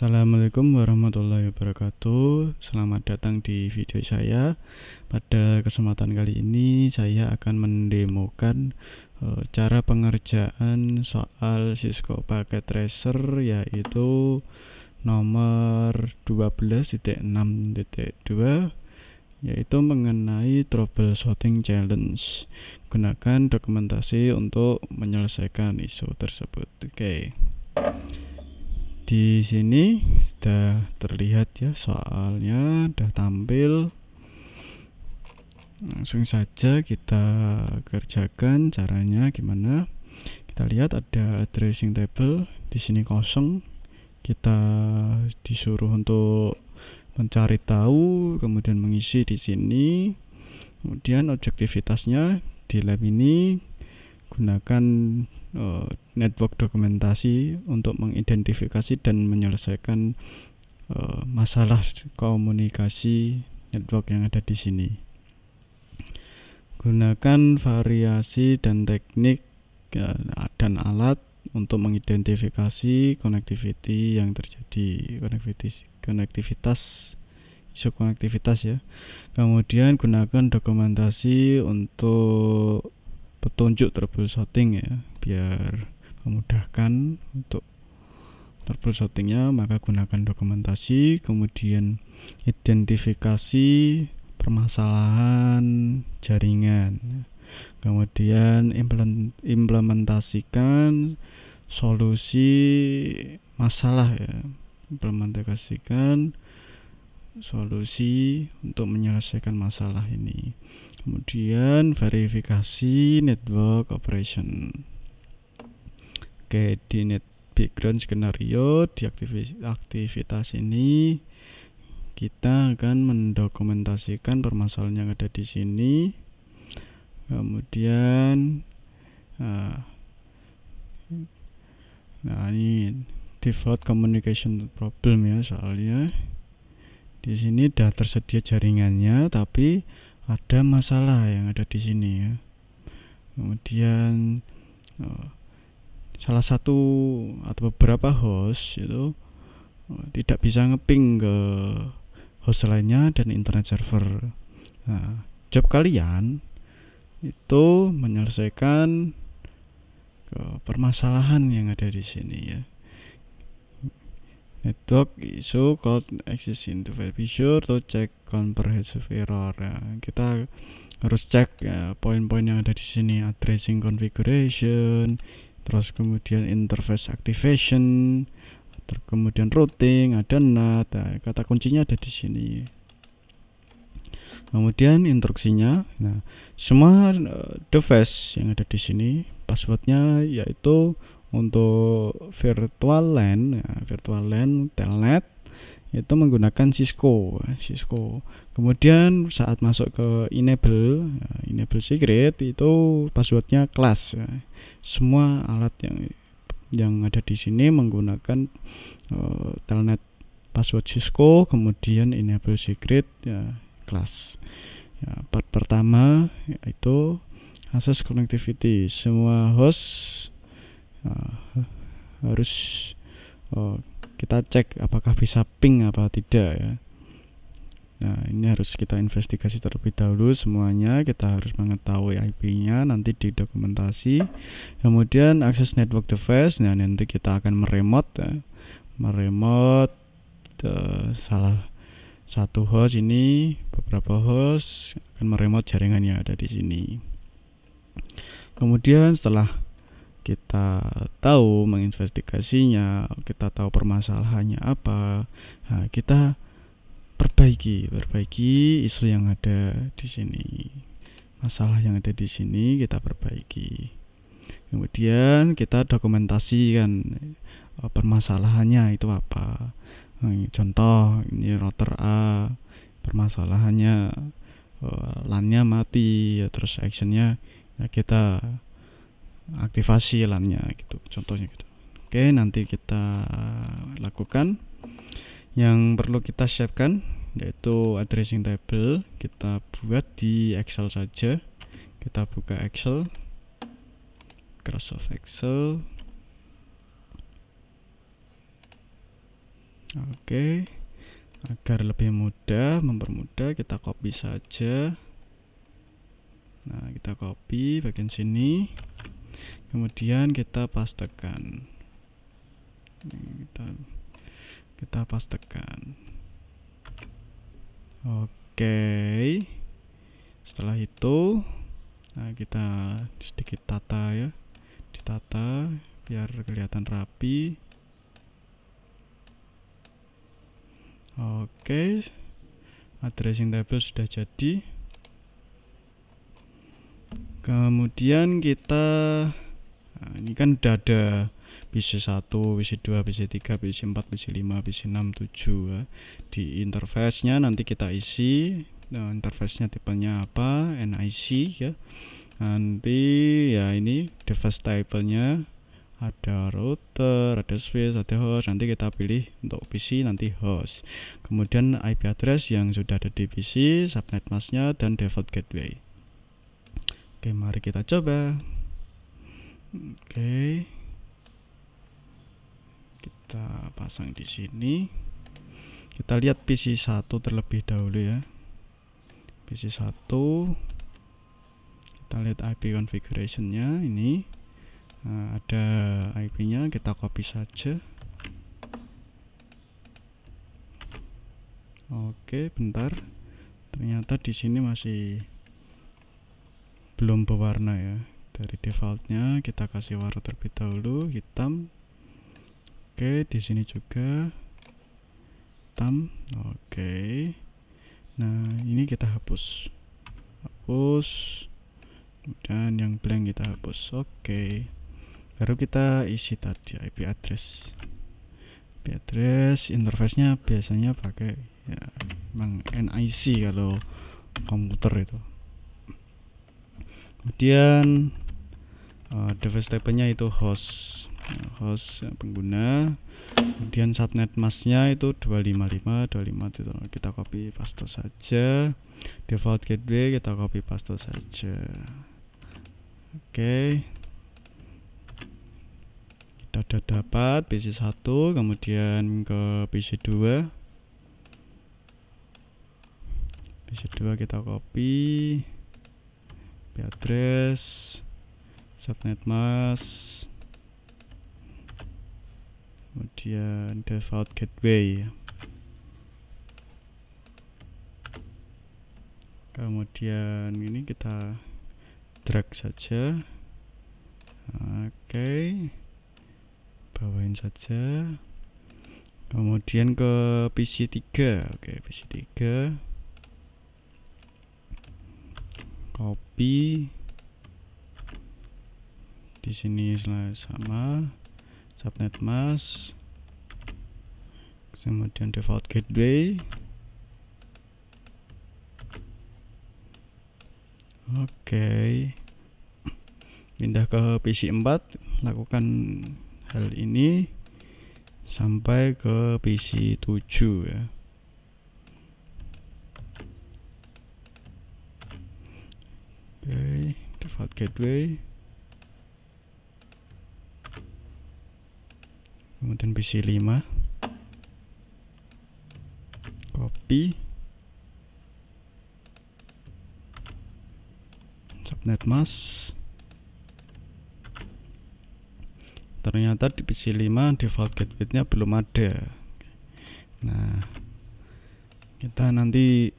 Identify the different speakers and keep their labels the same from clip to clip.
Speaker 1: Assalamualaikum warahmatullahi wabarakatuh. Selamat datang di video saya. Pada kesempatan kali ini saya akan mendemokan cara pengerjaan soal Cisco Packet Tracer, yaitu nomor 12.6.2, yaitu mengenai troubleshooting challenge. Gunakan dokumentasi untuk menyelesaikan isu tersebut. Oke. Di sini sudah terlihat ya, soalnya sudah tampil. Langsung saja kita kerjakan. Caranya gimana? Kita lihat ada addressing table di sini kosong. Kita disuruh untuk mencari tahu, kemudian mengisi di sini. Kemudian objektivitasnya di lab ini gunakan network dokumentasi untuk mengidentifikasi dan menyelesaikan masalah komunikasi network yang ada di sini. Gunakan variasi dan teknik dan alat untuk mengidentifikasi connectivity yang terjadi, konektivitas, isu konektivitas ya. Kemudian gunakan dokumentasi untuk petunjuk troubleshooting ya, biar memudahkan untuk troubleshootingnya, maka gunakan dokumentasi. Kemudian identifikasi permasalahan jaringan, kemudian implementasikan solusi masalah ya, implementasikan solusi untuk menyelesaikan masalah ini. Kemudian verifikasi network operation. Oke, di net background skenario, di aktivitas ini kita akan mendokumentasikan permasalahan yang ada di sini. Kemudian ini default communication problem ya, soalnya di sini sudah tersedia jaringannya, tapi ada masalah yang ada di sini ya. Kemudian salah satu atau beberapa host itu tidak bisa ngeping ke host lainnya dan internet server. Nah, job kalian itu menyelesaikan permasalahan yang ada di sini ya. Network issue called existing to be sure to check comprehensive error. Ya, kita harus cek ya, poin-poin yang ada di sini, addressing configuration, terus kemudian interface activation, kemudian routing, ada NAT. Nah, kata kuncinya ada di sini. Kemudian instruksinya, nah semua device yang ada di sini passwordnya yaitu untuk virtual LAN, telnet itu menggunakan Cisco. Kemudian saat masuk ke enable secret itu passwordnya class. Semua alat yang ada di sini menggunakan telnet password Cisco, kemudian enable secret ya, class. Ya, part pertama yaitu access connectivity. Semua host harus kita cek apakah bisa ping apa tidak ya. Nah, ini harus kita investigasi terlebih dahulu semuanya. Kita harus mengetahui IP-nya nanti di dokumentasi. Kemudian akses network device. Nah, nanti kita akan meremote salah satu host ini, beberapa host akan meremote jaringan yang ada di sini. Kemudian setelah kita tahu menginvestigasinya, kita tahu permasalahannya apa, nah, kita perbaiki isu yang ada di sini, masalah yang ada di sini kita perbaiki. Kemudian kita dokumentasikan permasalahannya itu apa. Nah, contoh ini router A, permasalahannya LAN-nya mati ya, terus actionnya ya, kita aktivasi LAN-nya gitu, contohnya gitu. Oke, nanti kita lakukan. Yang perlu kita siapkan yaitu addressing table. Kita buat di Excel saja. Kita buka Excel, Microsoft Excel. Oke, agar lebih mudah, mempermudah, kita copy saja. Nah, kita copy bagian sini, kemudian kita pastekan. Kita pastekan. Oke, setelah itu kita sedikit tata ya, ditata biar kelihatan rapi. Oke, addressing table sudah jadi. Kemudian kita ini kan udah ada PC1, PC2, PC3, PC4, PC5, PC6, 7 ya. Di interface-nya nanti kita isi. Nah, interface-nya tipenya apa? NIC ya. Nanti ya ini device type-nya ada router, ada switch, ada host. Nanti kita pilih untuk PC nanti host. Kemudian IP address yang sudah ada di PC, subnet mask-nya dan default gateway. Oke, mari kita coba. Oke, kita pasang di sini. Kita lihat PC1 terlebih dahulu ya. PC1, kita lihat IP configuration-nya ini. Nah, ada IP-nya, kita copy saja. Oke, bentar. Ternyata di sini masih belum berwarna ya. Dari defaultnya kita kasih warna terlebih dahulu hitam. Oke, di sini juga hitam. Oke. Nah, ini kita hapus. Dan yang blank kita hapus. Oke. Baru kita isi tadi IP address. IP address interface-nya biasanya pakai ya memang NIC kalau komputer itu. Kemudian device type-nya itu host pengguna. Kemudian subnet mask-nya itu 255.25. Kita copy paste saja. Default gateway kita copy paste saja. Oke. Kita sudah dapat PC1, kemudian ke PC2. PC2 kita copy IP address, subnet mask, kemudian default gateway, kemudian ini kita drag saja. Oke, bawain saja, kemudian ke PC3. Oke, PC3 copy di sini sama subnet mask, kemudian default gateway. Oke, pindah ke PC4, lakukan hal ini sampai ke PC7 ya. Oke, default gateway, kemudian PC5 copy subnet mask. Ternyata di PC5 default gateway-nya belum ada. Nah, kita nanti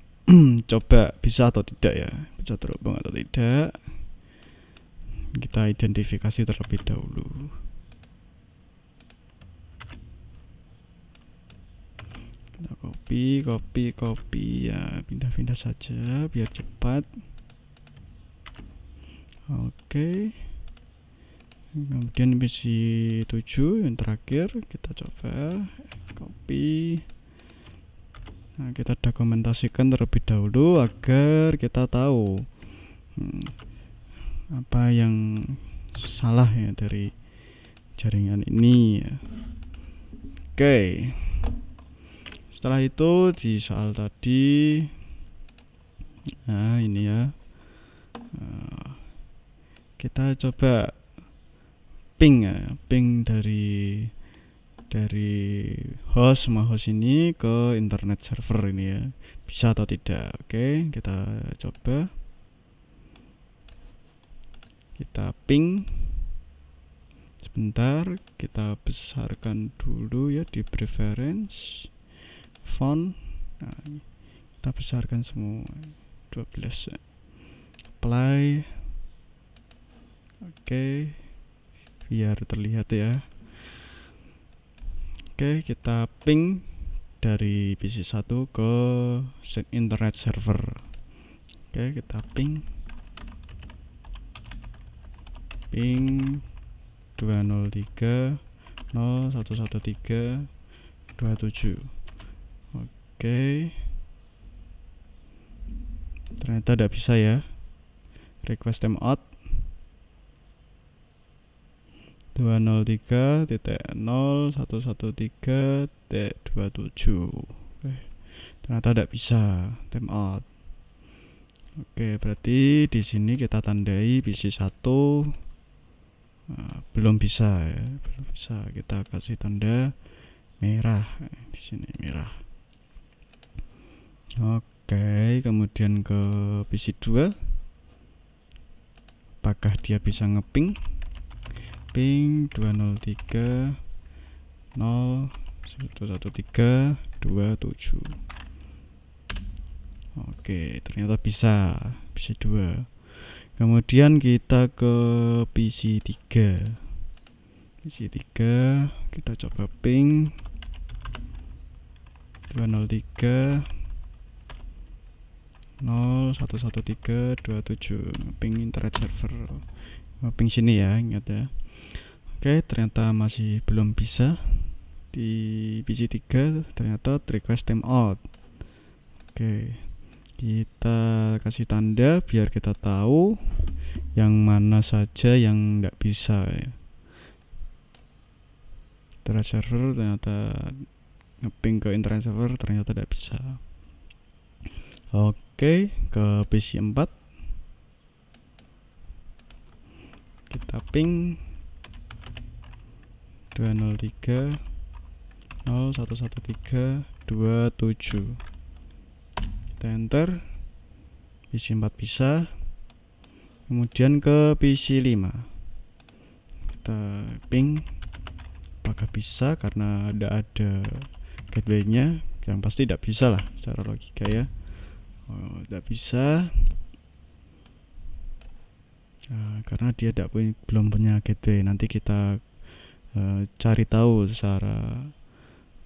Speaker 1: coba bisa atau tidak ya, bisa terhubung atau tidak. Kita identifikasi terlebih dahulu. Kita copy ya, pindah-pindah saja biar cepat. Oke. Kemudian PC7 yang terakhir kita coba copy. Nah, kita dokumentasikan terlebih dahulu agar kita tahu apa yang salah ya dari jaringan ini ya. Oke, setelah itu di soal tadi, nah ini ya, kita coba ping ya, ping dari dari host sama host ini ke internet server ini ya, bisa atau tidak. Oke, kita coba, kita ping sebentar, kita besarkan dulu ya di preference font. Nah, kita besarkan semua 12, apply. Oke, biar terlihat ya. Oke, kita ping dari PC 1 ke internet server. Oke, kita ping 203.0.113.27. Oke, ternyata tidak bisa ya. Request timeout 203.0.113.27. Ternyata tidak bisa timeout. Oke, berarti di sini kita tandai PC 1 belum bisa ya, belum bisa. Kita kasih tanda merah di sini, merah. Oke, kemudian ke PC 2, apakah dia bisa ngeping? Ping 203.0.113.27. Oke, ternyata bisa, PC 2. Kemudian kita ke PC 3. PC 3 kita coba ping 203.0.113.27, ping internet server. Ping sini ya, ingat ya. Oke, ternyata masih belum bisa di PC 3, ternyata request timeout. Oke, kita kasih tanda biar kita tahu yang mana saja yang tidak bisa ya. Internet server ternyata ngeping ke internet server ternyata tidak bisa. Oke, ke PC 4 kita ping 203.0.113.27. kita enter, PC 4 bisa. Kemudian ke PC 5 kita ping, apakah bisa, karena tidak ada gateway-nya, yang pasti tidak bisa lah secara logika ya. Tidak bisa karena dia belum punya gateway. Nanti kita cari tahu secara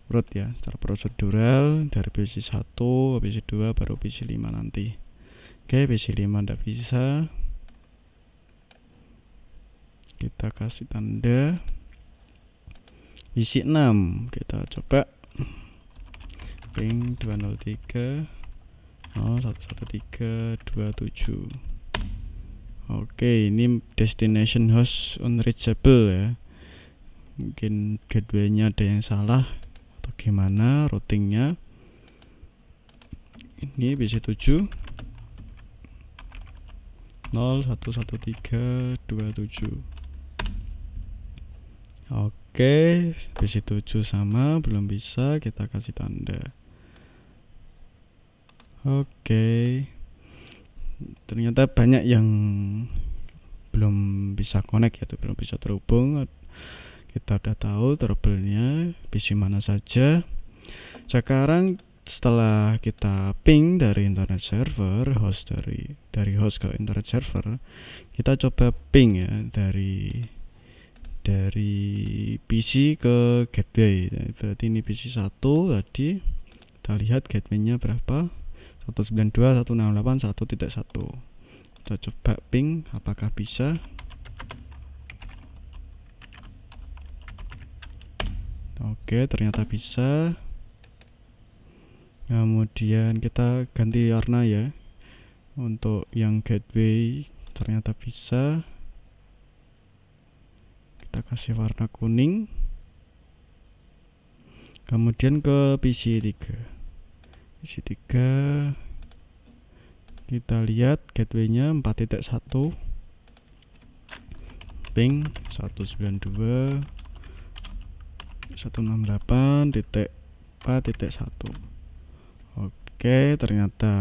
Speaker 1: root ya, secara prosedural dari PC 1, PC 2, baru PC 5 nanti. Oke, PC 5 tidak bisa, kita kasih tanda. PC 6 kita coba ping 203.0.113.27. Oke, ini destination host unreachable ya, mungkin gateway-nya ada yang salah atau gimana routingnya. Ini PC 7 0.113.27. Oke, PC 7 sama, belum bisa, kita kasih tanda. Oke, ternyata banyak yang belum bisa connect ya, belum bisa terhubung. Kita udah tahu trouble-nya PC mana saja. Sekarang setelah kita ping dari internet server, host dari host ke internet server, kita coba ping ya dari PC ke gateway. Berarti ini PC 1 tadi, kita lihat gateway-nya berapa, 192.168.1.1. kita coba ping apakah bisa. Oke, ternyata bisa. Kemudian kita ganti warna ya, untuk yang gateway ternyata bisa, kita kasih warna kuning. Kemudian ke PC 3. PC 3 kita lihat gateway-nya 4.1, ping 192 168.4.1. Oke, ternyata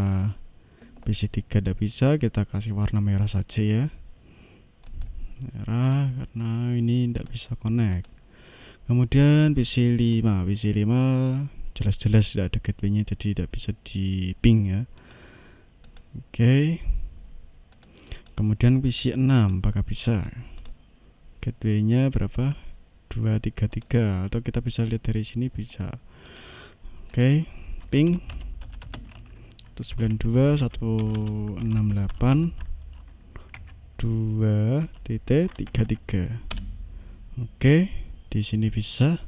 Speaker 1: PC3 tidak bisa, kita kasih warna merah saja ya, merah karena ini tidak bisa connect. Kemudian PC5 jelas-jelas tidak ada gateway-nya, jadi tidak bisa di ping ya. Oke. Kemudian PC6 apakah bisa? Gateway-nya berapa? 233, atau kita bisa lihat dari sini bisa. Oke, ping 192.168.2.33. Oke, di sini bisa.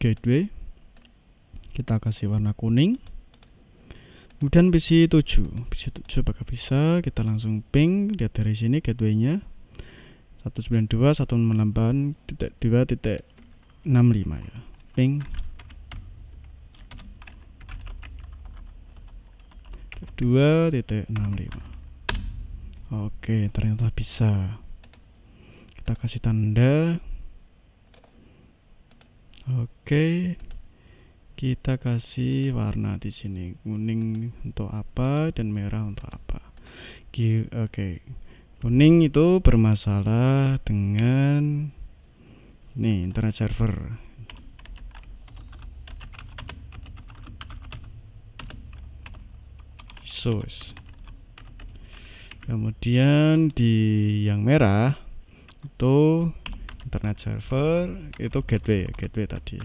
Speaker 1: Gateway kita kasih warna kuning. Kemudian PC7 apakah bisa? Kita langsung ping, lihat dari sini gateway-nya 192.168.2.65 ya. Ping 2.65. Oke, ternyata bisa. Kita kasih tanda. Oke. Kita kasih warna di sini, kuning untuk apa dan merah untuk apa. Oke. Kuning itu bermasalah dengan nih internet server. Source. Kemudian di yang merah itu internet server, itu gateway tadi.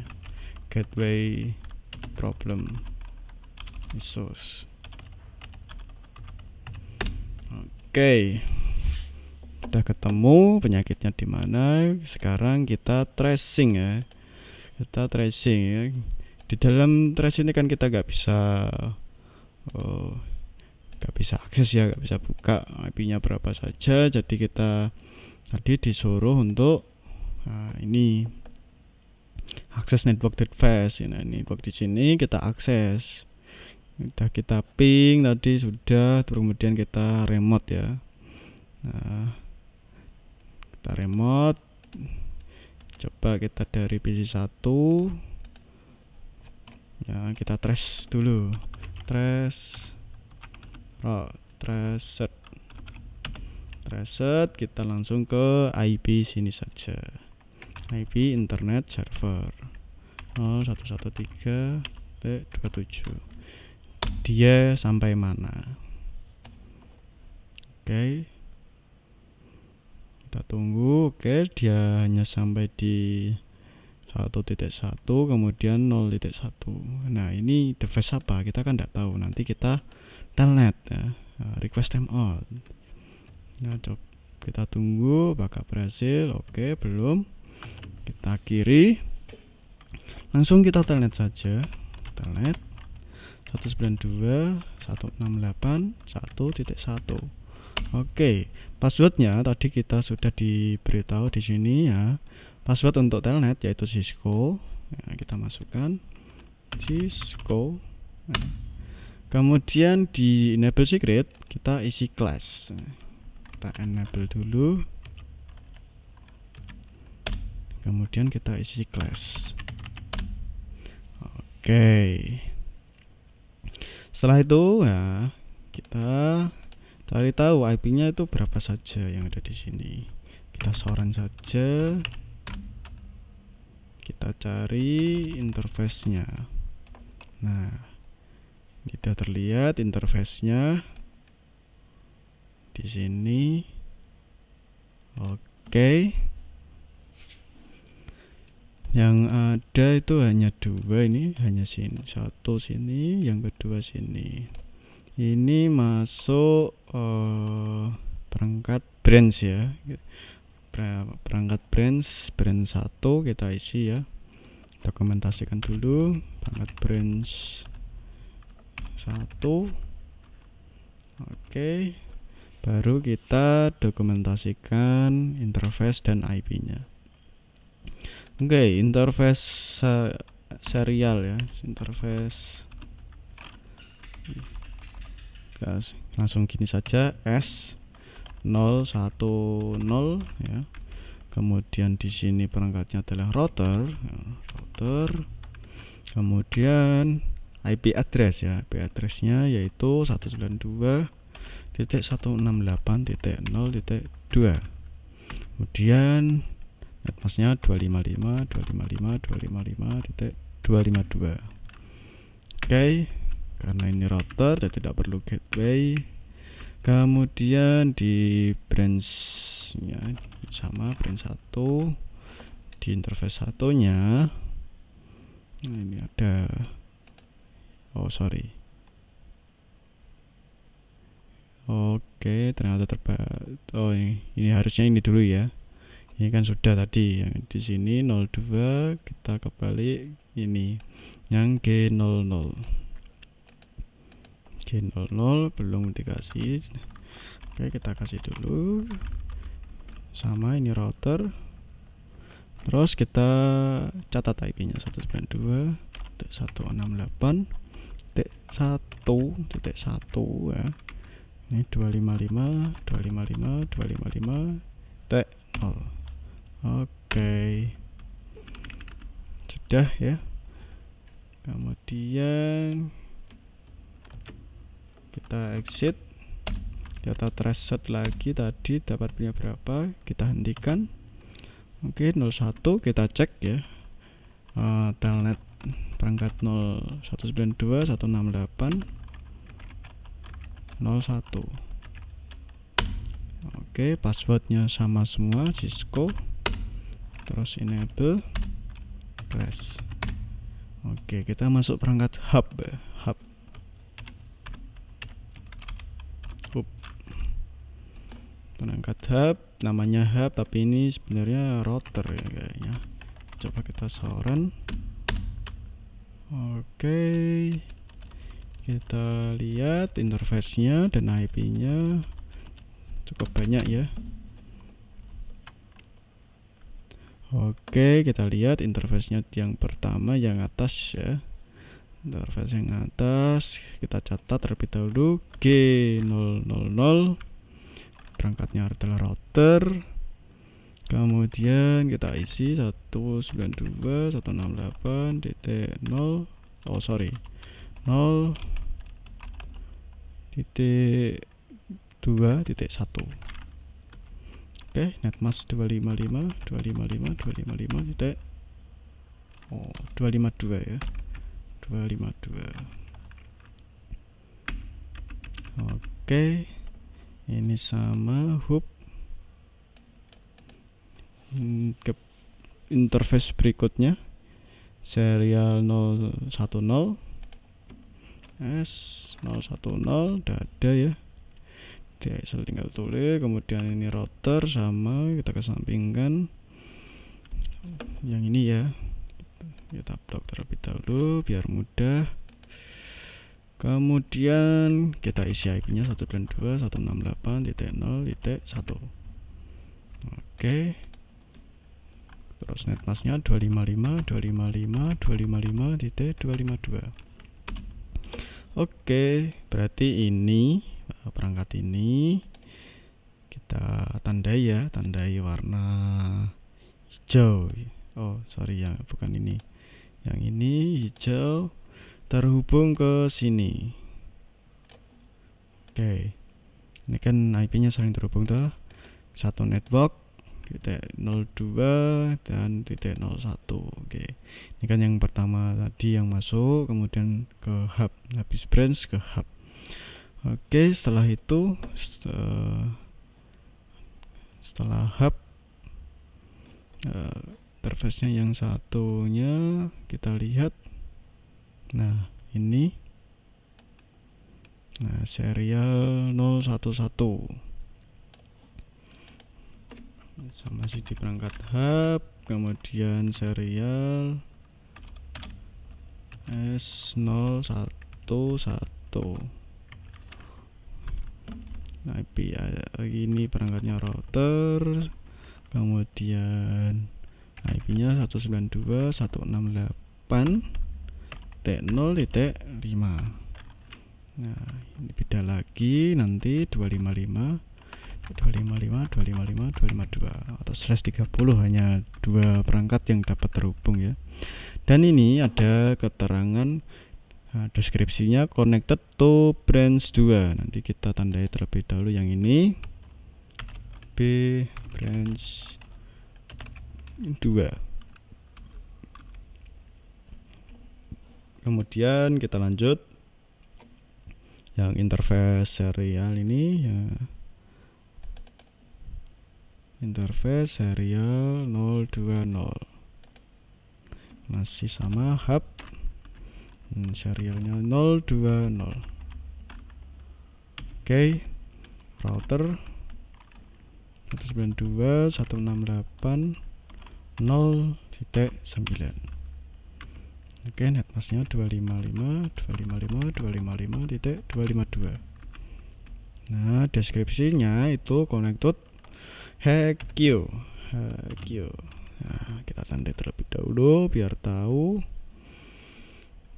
Speaker 1: Gateway problem resource. Oke, udah ketemu penyakitnya di mana. Sekarang kita tracing ya. Di dalam tracing ini kan kita nggak bisa akses ya, nggak bisa buka IP-nya berapa saja. Jadi kita tadi disuruh untuk ini akses network device. Nah, network di sini kita akses. Kita ping tadi sudah, kemudian kita remote ya. Nah, kita remote. Coba kita dari PC1 ya, kita trace dulu. Trace, kita langsung ke IP sini saja. IP internet server 0113.27. Dia sampai mana? Oke, kita tunggu. Oke, dia hanya sampai di 1.1, kemudian 0.1. Nah, ini device apa? Kita kan tidak tahu. Nanti kita telnet ya. Request time all. Nah, coba kita tunggu apakah berhasil. Oke, belum. Kita kiri, langsung kita telnet saja. Telnet 192.168.1.1. Oke, passwordnya tadi kita sudah diberitahu di sini ya. Password untuk telnet yaitu Cisco. Nah, kita masukkan Cisco. Nah, kemudian di enable secret kita isi class. Nah, kita enable dulu. Kemudian kita isi class. Oke. Setelah itu ya, kita cari tahu IP-nya itu berapa saja yang ada di sini. Kita soran saja. Kita cari interface-nya. Nah, tidak terlihat interface-nya di sini. Oke. Yang ada itu hanya dua, ini hanya sini, satu sini, yang kedua sini. Ini masuk perangkat branch ya. Perangkat branch 1 kita isi ya. Dokumentasikan dulu perangkat branch 1. Oke. Baru kita dokumentasikan interface dan IP-nya. Oke, interface serial ya, interface. Langsung gini saja, S010 ya. kemudian di sini perangkatnya adalah router, kemudian IP address ya, IP addressnya yaitu 192.168.0.2, kemudian netmasknya 255.255.255.252. Oke, karena ini router jadi tidak perlu gateway. Kemudian di branch-nya sama, branch 1 di interface satunya. Nah, ini ada oke, ternyata ini harusnya ini dulu ya. Ini kan sudah tadi yang di sini 02, kita kebalik ini yang G00. G00 belum dikasih. Oke, kita kasih dulu. Sama ini router. Terus kita catat IP-nya 192.168.1.1 ya. Ini 255.255.255.0. Oke. Sudah ya. Kemudian kita exit, kita reset lagi, tadi dapat punya berapa, kita hentikan. Oke, 01 kita cek ya, telnet perangkat 192.168.01. Oke, passwordnya sama semua, Cisco. Terus enable class. Oke, kita masuk perangkat hub ya. Perangkat hub, namanya hub tapi ini sebenarnya router ya kayaknya. Coba kita soran. Oke, kita lihat interface-nya dan IP-nya cukup banyak ya. Oke, kita lihat interface-nya yang pertama yang atas ya. Interface yang atas kita catat terlebih dahulu G000, perangkatnya adalah router. Kemudian kita isi 0.255.0.2.1. Oke, netmask 255 ya. 252. Oke, ini sama hub. Ke interface berikutnya serial 010 S010 udah ada ya, DSL tinggal tulis. Kemudian ini router sama, kita kesampingkan yang ini ya, kita blok terlebih dahulu biar mudah. Kemudian kita isi IP-nya 192.168.0.1. Oke, terus netmasknya 255.255.255.252. Oke, berarti ini perangkat ini kita tandai ya, tandai warna hijau. Oh sorry ya, bukan ini, yang ini hijau terhubung ke sini. Oke, ini kan IP-nya saling terhubung tuh, satu network titik 02 dan titik 01. Oke, ini kan yang pertama tadi yang masuk, kemudian ke hub, habis branch ke hub. Oke, setelah itu setelah hub, interface-nya yang satunya kita lihat. Nah ini, nah serial 011 masih di perangkat hub. Kemudian serial S011 IP ini perangkatnya router. Kemudian IP-nya 192.168.0.5. Nah ini beda lagi, nanti 255 255.255.255.252 atau /30, hanya 2 perangkat yang dapat terhubung ya. Dan ini ada keterangan deskripsinya, connected to branch 2. Nanti kita tandai terlebih dahulu yang ini, B branch 2. Kemudian kita lanjut yang interface serial ini ya, interface serial 020 masih sama, hub serialnya 020. Oke, router 192.168.0.9. Oke, netmasknya 255.255.255.252. Nah, deskripsinya itu connected HQ. Nah, kita tanda terlebih dahulu biar tahu.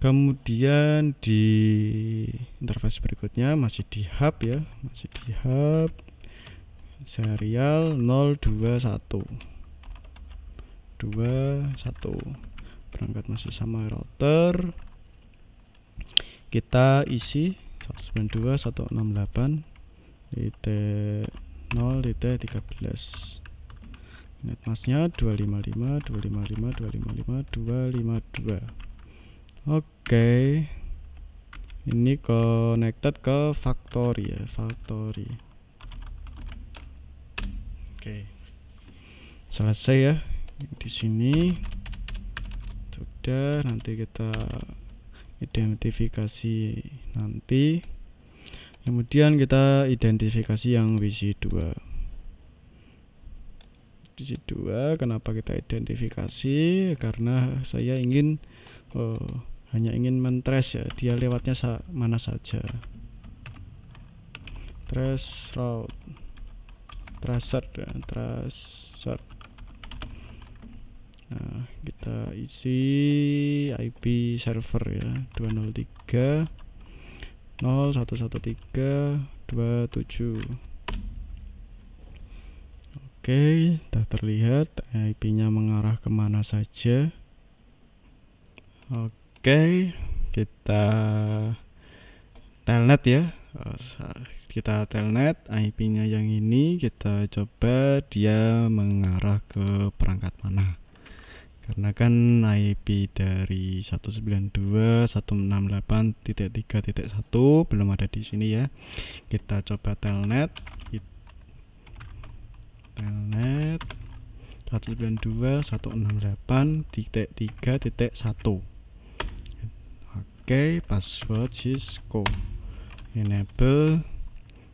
Speaker 1: Kemudian di interface berikutnya masih di hub ya, masih di hub serial 021. Perangkat masih sama, router kita isi 192.168.0.13. netmasknya 255.255.255.252. Oke, ini connected ke factory ya, factory. Oke, selesai ya di sini sudah. Nanti kita identifikasi nanti, kemudian kita identifikasi yang WC2. Kenapa kita identifikasi? Karena saya ingin hanya ingin men-trace ya, dia lewatnya mana saja. Trace route, tracer dan tracer. Nah, kita isi IP server ya, 203.0.113.27. Oke, sudah terlihat IP-nya mengarah kemana saja. Oke, kita telnet ya. Kita telnet IP-nya yang ini, kita coba dia mengarah ke perangkat mana. Karena kan IP dari 192.168.3.1 belum ada di sini ya. Kita coba telnet 192.168.3.1. Oke, password Cisco, enable,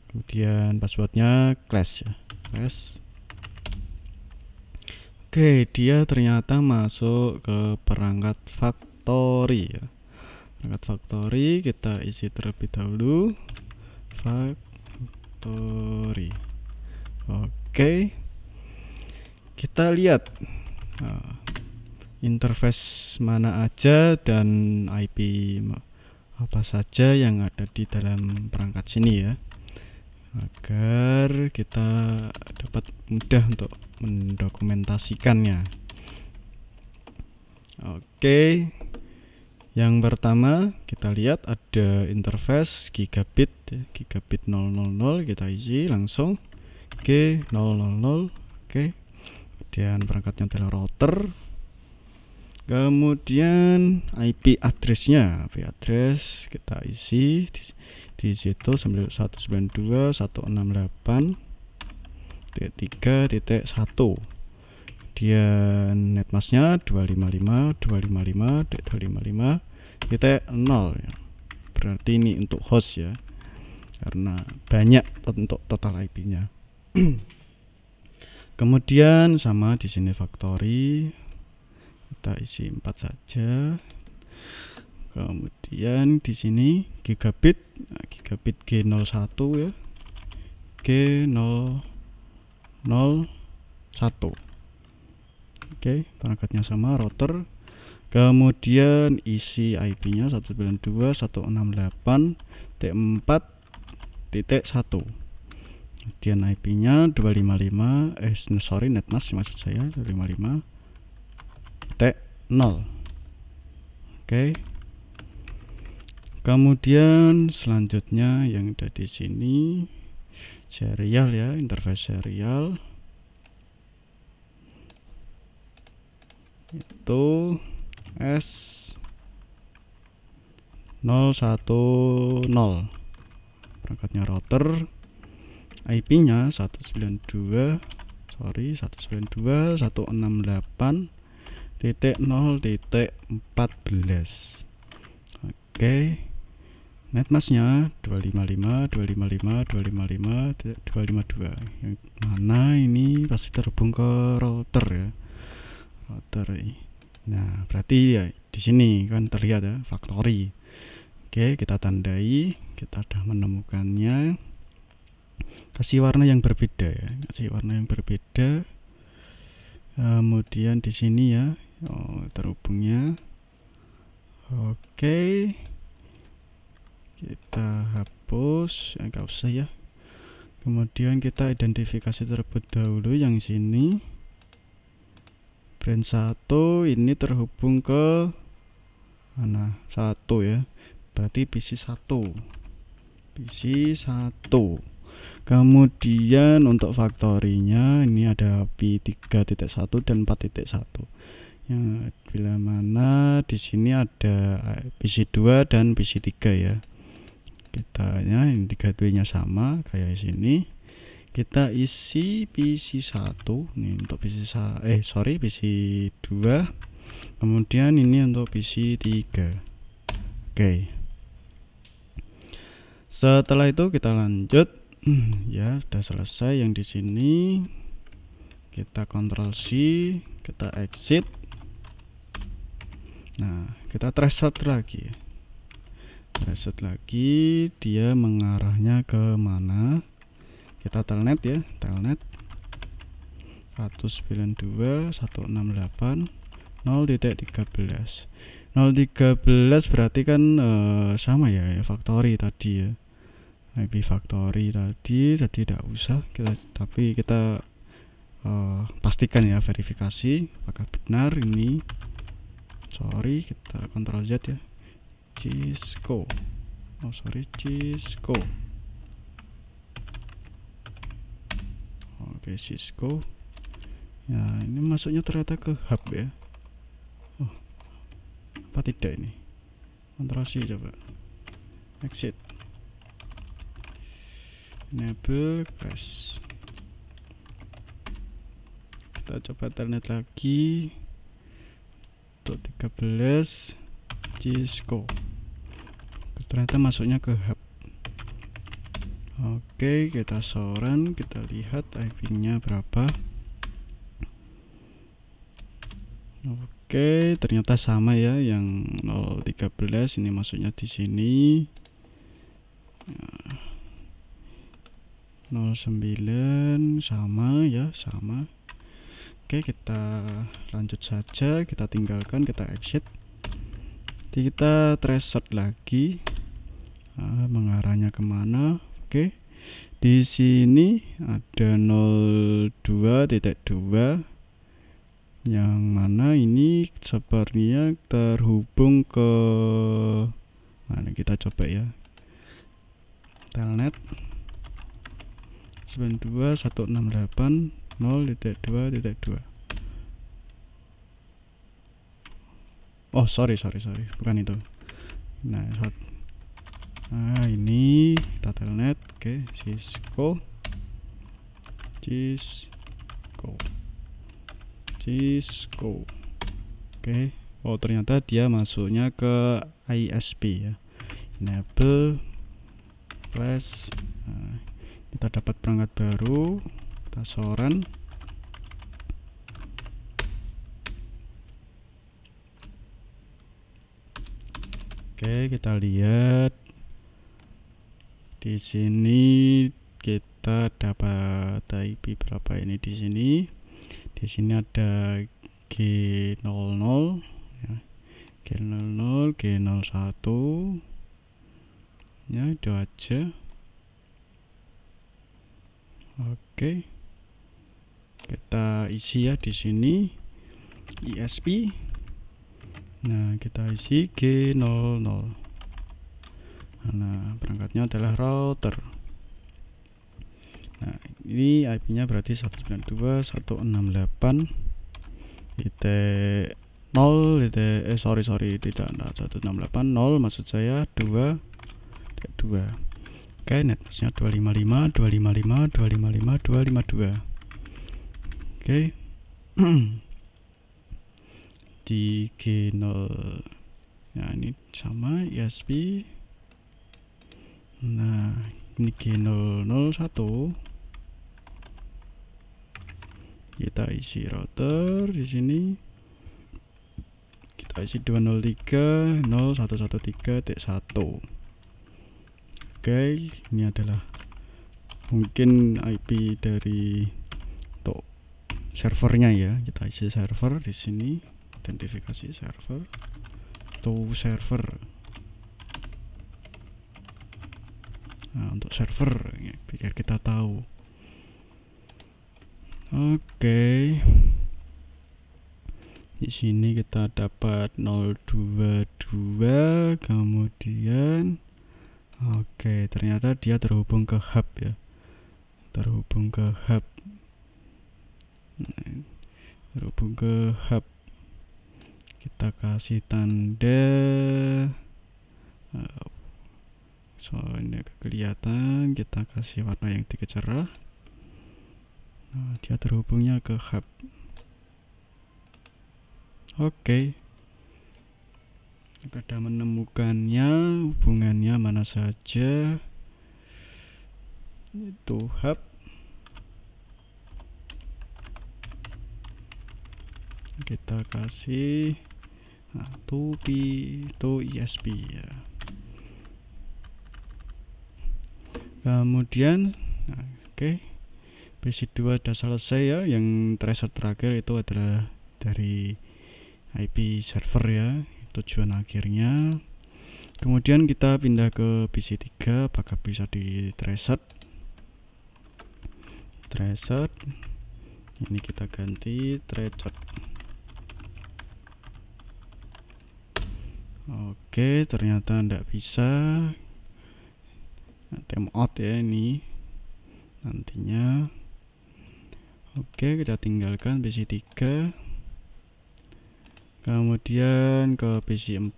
Speaker 1: kemudian passwordnya class ya, class. Oke, dia ternyata masuk ke perangkat factory ya. Perangkat factory kita isi terlebih dahulu, factory. Oke, kita lihat interface mana aja dan IP apa saja yang ada di dalam perangkat sini ya, agar kita dapat mudah untuk mendokumentasikannya. Oke, yang pertama kita lihat ada interface gigabit 000, kita isi langsung G000. Oke, kemudian perangkatnya adalah router, kemudian IP address-nya, IP address kita isi di situ 192.168.3.1. Dia netmasknya 255.255.255.0 ya. Berarti ini untuk host ya, karena banyak untuk total IP-nya. Kemudian sama di sini factory, kita isi 4 saja. Kemudian di sini gigabit, gigabit G01 ya, G001. Oke, perangkatnya sama, router. Kemudian isi IP-nya 192.168.4.1. Kemudian IP-nya 255 sorry, netmask maksud saya 255.0. Oke. Kemudian selanjutnya yang ada di sini serial ya, interface serial itu S010, perangkatnya router, IP-nya 192.168.0.14. Oke. Netmasknya 255.255.255.252, yang mana ini pasti terhubung ke router ya, router. Nah, berarti ya di sini kan terlihat ya factory. Oke, kita tandai, kita sudah menemukannya. Kasih warna yang berbeda ya, kasih warna yang berbeda. Kemudian di sini ya, terhubungnya. Oke, kita hapus, enggak usah ya. Kemudian kita identifikasi terlebih dahulu yang sini. Brand 1 ini terhubung ke mana? 1 ya. Berarti PC 1. Kemudian untuk factory-nya ini ada P3.1 dan 4.1. Yang bila mana di sini ada PC 2 dan PC 3 ya. Kita ya, ini 3W-nya sama kayak sini. Kita isi PC 1 nih untuk PC PC 2. Kemudian ini untuk PC 3. Oke. Setelah itu kita lanjut. Ya, sudah selesai yang di sini. Kita Ctrl C, kita exit. Nah, kita reset lagi. Reset lagi, dia mengarahnya ke mana? Kita telnet ya, telnet 192.168.0.13. 0.13 berarti kan sama ya, factory tadi ya. IP factory tadi tidak usah kita, tapi kita pastikan ya, verifikasi apakah benar ini. Sorry, kita Ctrl Z ya, Cisco. Cisco. Oke, Cisco. Ya, ini masuknya ternyata ke hub ya. Apa tidak ini? Ctrl C coba. Exit. Enable crash. Kita coba telnet lagi untuk 13 Cisco. Ternyata masuknya ke hub. Oke, kita soran, kita lihat IP-nya berapa. Oke, ternyata sama ya, yang 013 ini masuknya di sini. 09 sama ya, sama. Oke, kita lanjut saja, kita tinggalkan, kita exit. Kita reset lagi. Mengarahnya kemana? Oke, di sini ada 02.2 yang mana ini sepertinya terhubung ke mana, kita coba ya, telnet 92.168.0.2.2. Oh, sorry, bukan itu. Nah, ini kita telnet. Oke, Cisco. Oke. Oh, ternyata dia masuknya ke ISP ya. Enable flash. Nah, kita dapat perangkat baru, kita soran. Oke, kita lihat di sini kita dapat IP berapa ini di sini. Di sini ada G00 ya. G00, G01. Ya, itu aja. Oke, kita isi ya di sini ISP. Nah, kita isi G00. Nah, perangkatnya adalah router. Nah, ini IP-nya berarti 192.168 titik 0 titik sorry tidak 168 0 maksud saya 2.2. Oke, netmasknya 255. Oke. Di G0. Nah, ini sama ISP. Nah, ini G001. Kita isi router di sini. Kita isi 203.0.113.1. Oke, ini adalah mungkin IP dari untuk servernya ya. Kita isi server di sini, identifikasi server, to server. Nah, untuk server ya, biar kita tahu. Oke. Di sini kita dapat 022, kemudian oke, ternyata dia terhubung ke hub ya. Terhubung ke hub. Nah, terhubung ke hub. Kita kasih tanda. So, ini kelihatan. Kita kasih warna yang sedikit cerah. Nah, dia terhubungnya ke hub. Oke. Kita sudah menemukannya, hubungannya mana saja. Itu hub. Kita kasih to ISP ya. Kemudian oke. PC2 sudah selesai ya. Yang tracer terakhir itu adalah dari IP server ya, tujuan akhirnya. Kemudian kita pindah ke PC3, apakah bisa di tracer. Ini kita ganti tracer. Oke, ternyata tidak bisa. Timeout ya ini nantinya. Oke, kita tinggalkan PC3. Kemudian ke PC4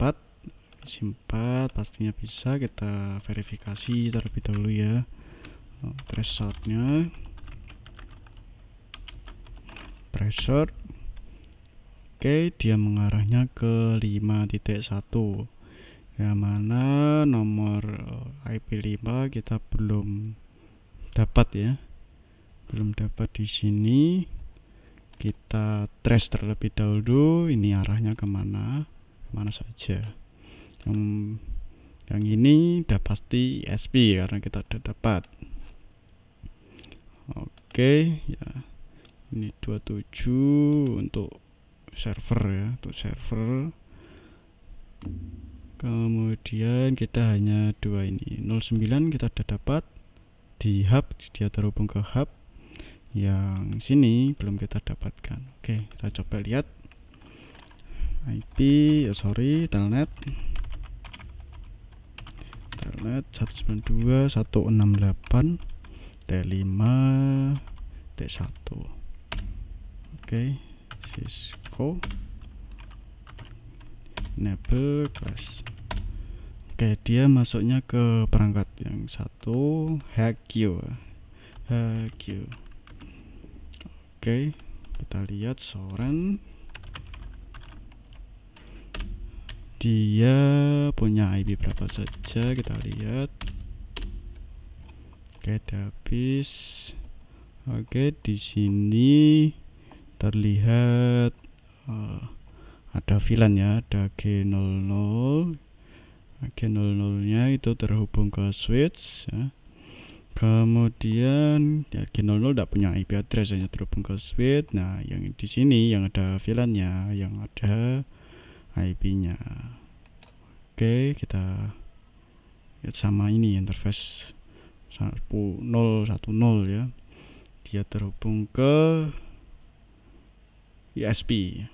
Speaker 1: pastinya bisa, kita verifikasi terlebih dahulu ya. Thresholdnya oke, dia mengarahnya ke 5.1, yang mana nomor IP5 kita belum dapat ya, di sini. Kita trace terlebih dahulu, ini arahnya kemana saja. Yang ini udah pasti ISP karena kita udah dapat. Oke ya, ini 27 untuk server ya, kemudian kita hanya dua ini. 09 kita udah dapat di hub, dia terhubung ke hub. Yang sini belum kita dapatkan. Oke, kita coba lihat IP telnet 192.168 T5 T1. Oke, Cisco enable class. Oke, dia masuknya ke perangkat yang satu HQ. Oke, kita lihat Soren. Dia punya IP berapa saja, kita lihat. Oke, udah habis. Oke, di sini terlihat ada VLAN ya, ada G00. G00 nya itu terhubung ke switch ya. Kemudian ya, G00 tidak punya IP address, hanya terhubung ke switch. Nah, yang di sini yang ada VLAN-nya, yang ada IP-nya. Oke, kita lihat sama ini interface 010 ya. dia terhubung ke ISP.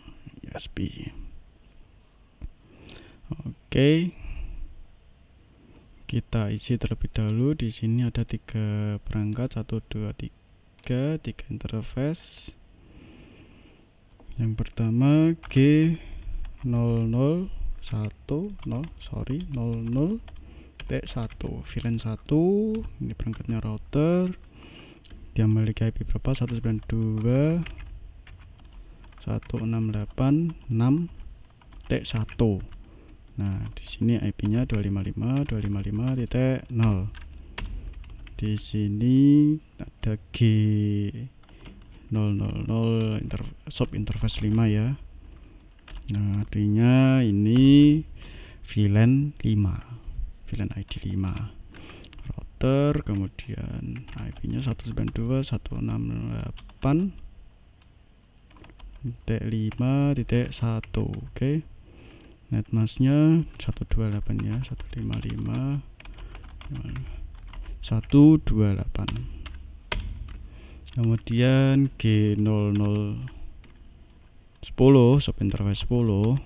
Speaker 1: Oke, kita isi terlebih dahulu. Di sini ada 3 perangkat, 1 2 3 interface. Yang pertama G001 00.1 VLAN 1. Ini perangkatnya router. Dia memiliki IP berapa? 192.168.6.1. Nah, di sini IP-nya 255.255.0. Di sini ada G000 sub interface 5 ya. Nah, artinya ini VLAN 5, VLAN ID 5 router, kemudian IP-nya 192.168.5.1. Oke. Netmasknya 128 ya, 155 128. Kemudian G0010 sub interface 10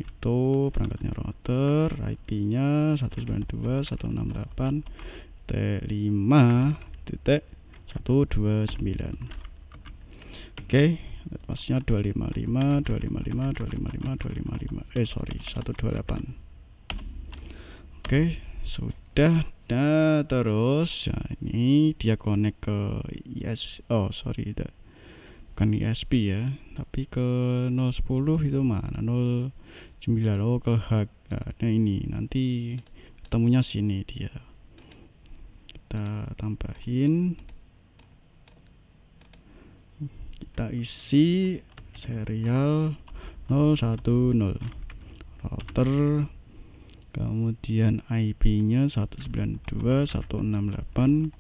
Speaker 1: itu perangkatnya router, IP-nya 192.168.5.129. Oke, netmasknya 128. Oke, sudah. Nah, terus ya, ini dia connect ke bukan ISP ya, tapi ke 010 itu mana? 09 ke HAG. Nah, ini nanti ketemunya sini dia. Kita tambahin, kita isi serial 010 router, kemudian IP-nya 192.168.010.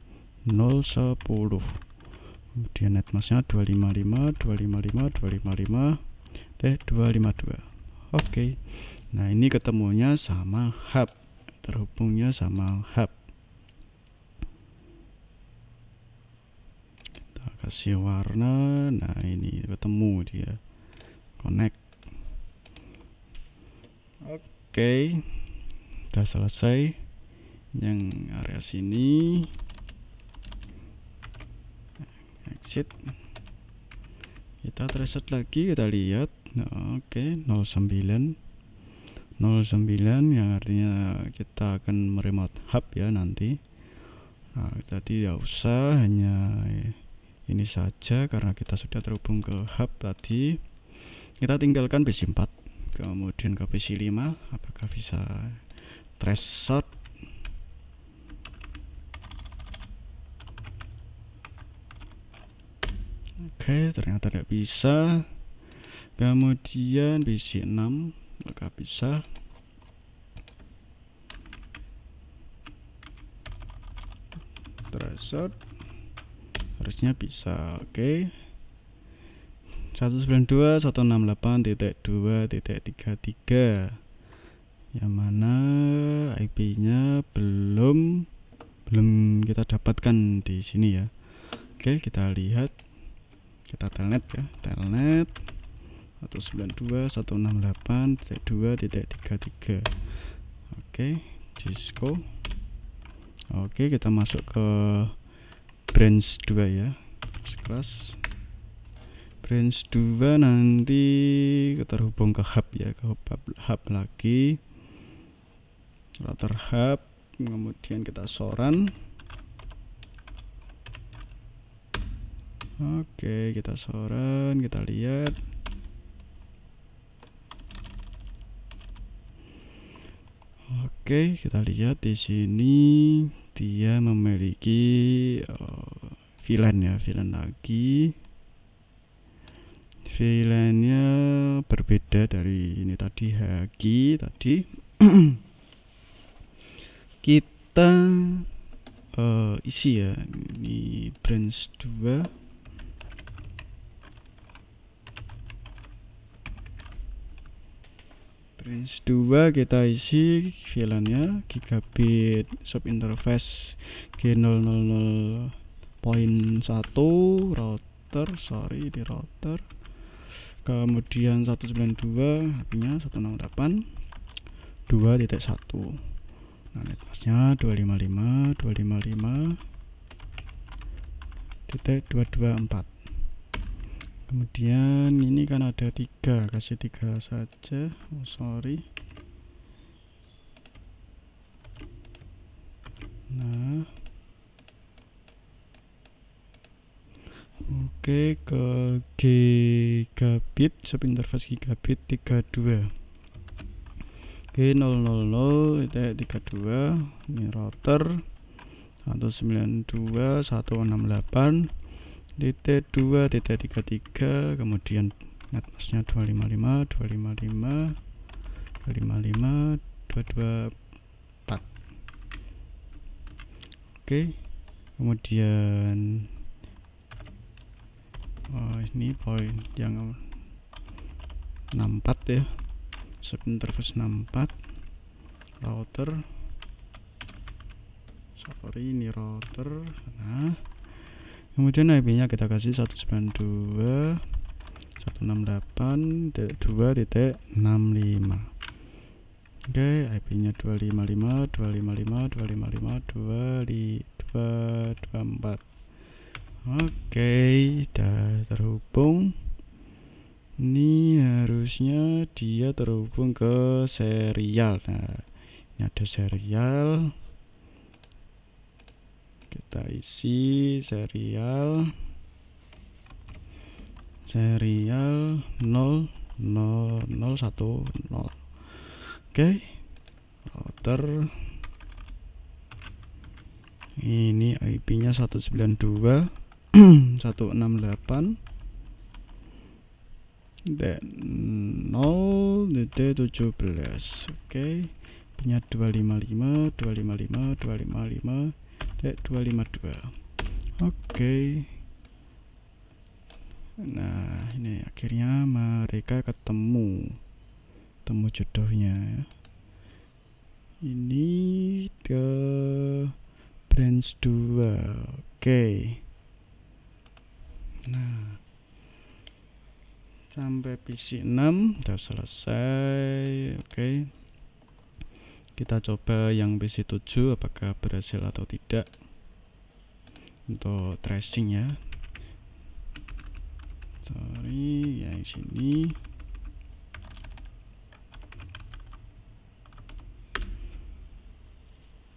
Speaker 1: Kemudian netmasknya 255.255.255.252. Oke. Nah, ini ketemunya sama hub, terhubungnya sama hub. Kita kasih warna. Nah, ini ketemu dia, connect. Oke, udah selesai yang area sini. Exit, kita reset lagi, kita lihat. Nah, oke, 09 yang artinya kita akan meremote hub ya nanti. Nah, tadi tidak usah, hanya ini saja karena kita sudah terhubung ke hub tadi. Kita tinggalkan PC 4, kemudian ke PC 5. Apakah bisa trace shot? Oke, ternyata tidak bisa. Kemudian PC 6, apakah bisa? Trace shot harusnya bisa. Oke, 192.168.2.33, yang mana IP-nya belum kita dapatkan di sini ya. Oke, kita lihat, kita telnet ya, telnet 192.168.2.33. Oke, Cisco. Oke, kita masuk ke branch 2 ya, kelas branch 2. nanti terhubung ke hub ya, ke hub lagi, router hub. Kemudian kita soran. Oke, kita soran, kita lihat. Oke, kita lihat di sini dia memiliki VLAN ya, VLAN lagi. VLAN-nya berbeda dari ini tadi, Hagi tadi. Kita isi ya, ini branch 2. Range 2 kita isi VLAN-nya gigabit subinterface G000.1 router, sorry di router. Kemudian 192 HP-nya 168 2.1. Nah, netmasknya 255.255.224. Kemudian ini kan ada 3, kasih 3 saja. Oh, sorry. Nah, oke, ke gigabit subinterface gigabit 32 G000.32. Ini router 192.168.2.33. kemudian netmasknya 254. Oke, kemudian ini poin yang 64 ya, subinterface 64 router, sorry ini router. Nah, kemudian IP-nya kita kasih 192.168.2.65. Oke, IP-nya 255.255.255.224. Oke, udah terhubung. Ini harusnya dia terhubung ke serial. Nah, ini ada serial. Kita isi serial 00010. Oke, router ini IP-nya 192.168 dan 0.17. Oke, punya 255.255.252. Oke. Nah, ini akhirnya mereka ketemu jodohnya ya. Ini ke branch 2. Oke. Nah, sampai PC 6 udah selesai. Oke, kita coba yang PC 7 apakah berhasil atau tidak untuk tracing ya. Sorry, yang sini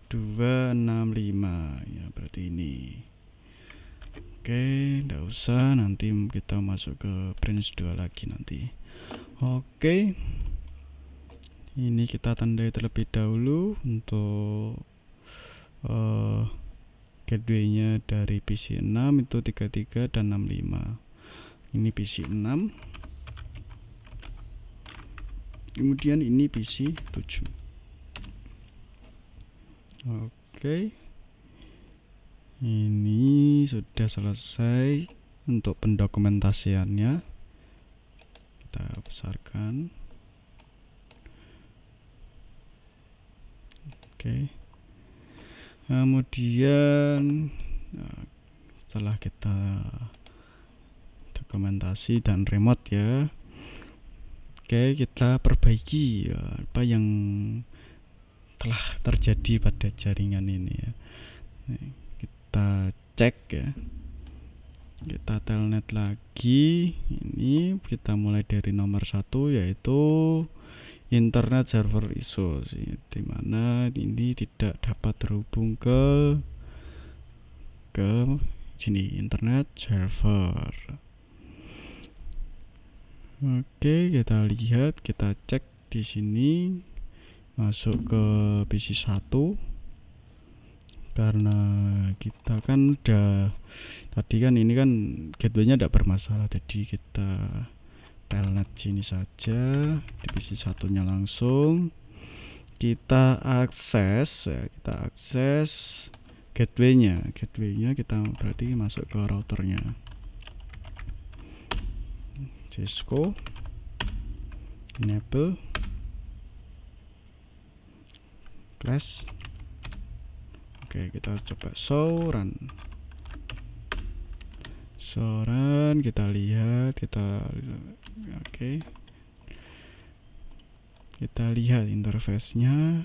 Speaker 1: 265 ya, berarti ini. Oke, enggak usah, nanti kita masuk ke branch 2 lagi nanti. Oke, ini kita tandai terlebih dahulu untuk gateway-nya dari PC 6 itu 33 dan 65. Ini PC 6, kemudian ini PC 7. Oke, ini sudah selesai untuk pendokumentasiannya. Kita besarkan. Oke, kemudian setelah kita dokumentasi dan remote ya, oke, kita perbaiki apa yang telah terjadi pada jaringan ini ya. Kita cek ya, kita telnet lagi. Ini kita mulai dari nomor 1 yaitu internet server issues, dimana ini tidak dapat terhubung ke sini, internet server. Oke, kita lihat, kita cek di sini, masuk ke PC 1 karena kita kan udah tadi kan ini kan gateway-nya tidak bermasalah, jadi kita telnet sini saja di PC 1-nya langsung. Kita akses ya, kita akses gateway-nya kita berarti masuk ke routernya. Cisco enable class. Oke, kita coba show run. Kita lihat, oke. Kita lihat interface-nya.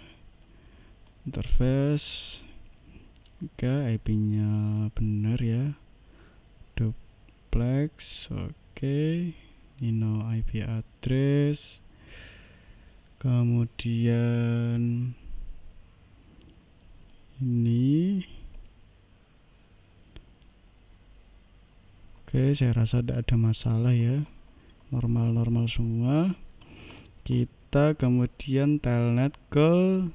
Speaker 1: Interface IP-nya benar ya. Duplex, oke. Nino IP address. Kemudian ini, oke, saya rasa tidak ada masalah ya, normal semua. Kita kemudian telnet ke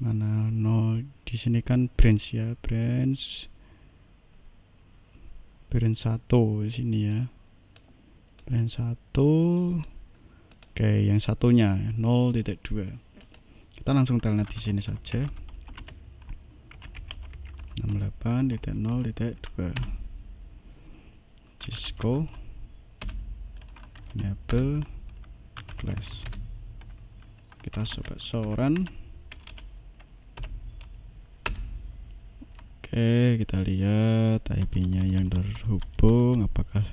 Speaker 1: mana? No, di sini kan branch ya, branch 1 di sini ya, branch 1. Oke, yang satunya 0.2. Kita langsung telnet di sini saja. 68.0.2. Cisco enable class. Kita coba show run. Oke, kita lihat IP-nya yang terhubung apakah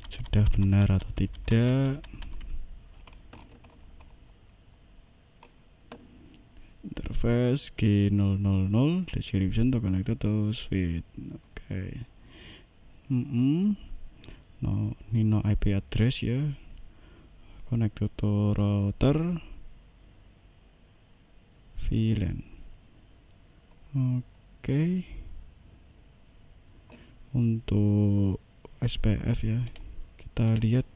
Speaker 1: sudah benar atau tidak. Interface G000 description to connected to switch. Oke. No, Nino IP address ya. Connected to router VLAN. Oke. Untuk SPF ya. Kita lihat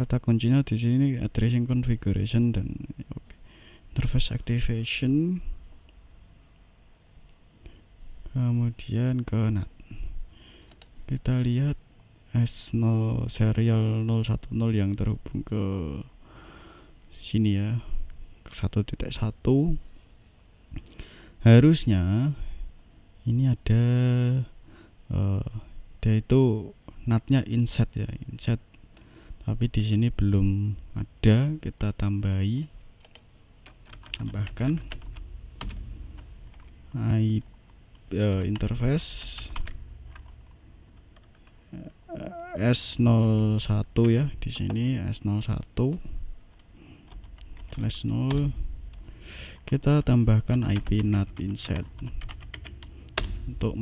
Speaker 1: kata kuncinya di sini addressing configuration dan interface activation. Kemudian ke NAT. Kita lihat S0 serial 010 yang terhubung ke sini ya, 1.1. Harusnya ini ada itu NAT-nya inset ya, inset. Tapi di sini belum ada, kita tambahkan interface S01 ya, di sini S01/0. Kita tambahkan IP NAT inset untuk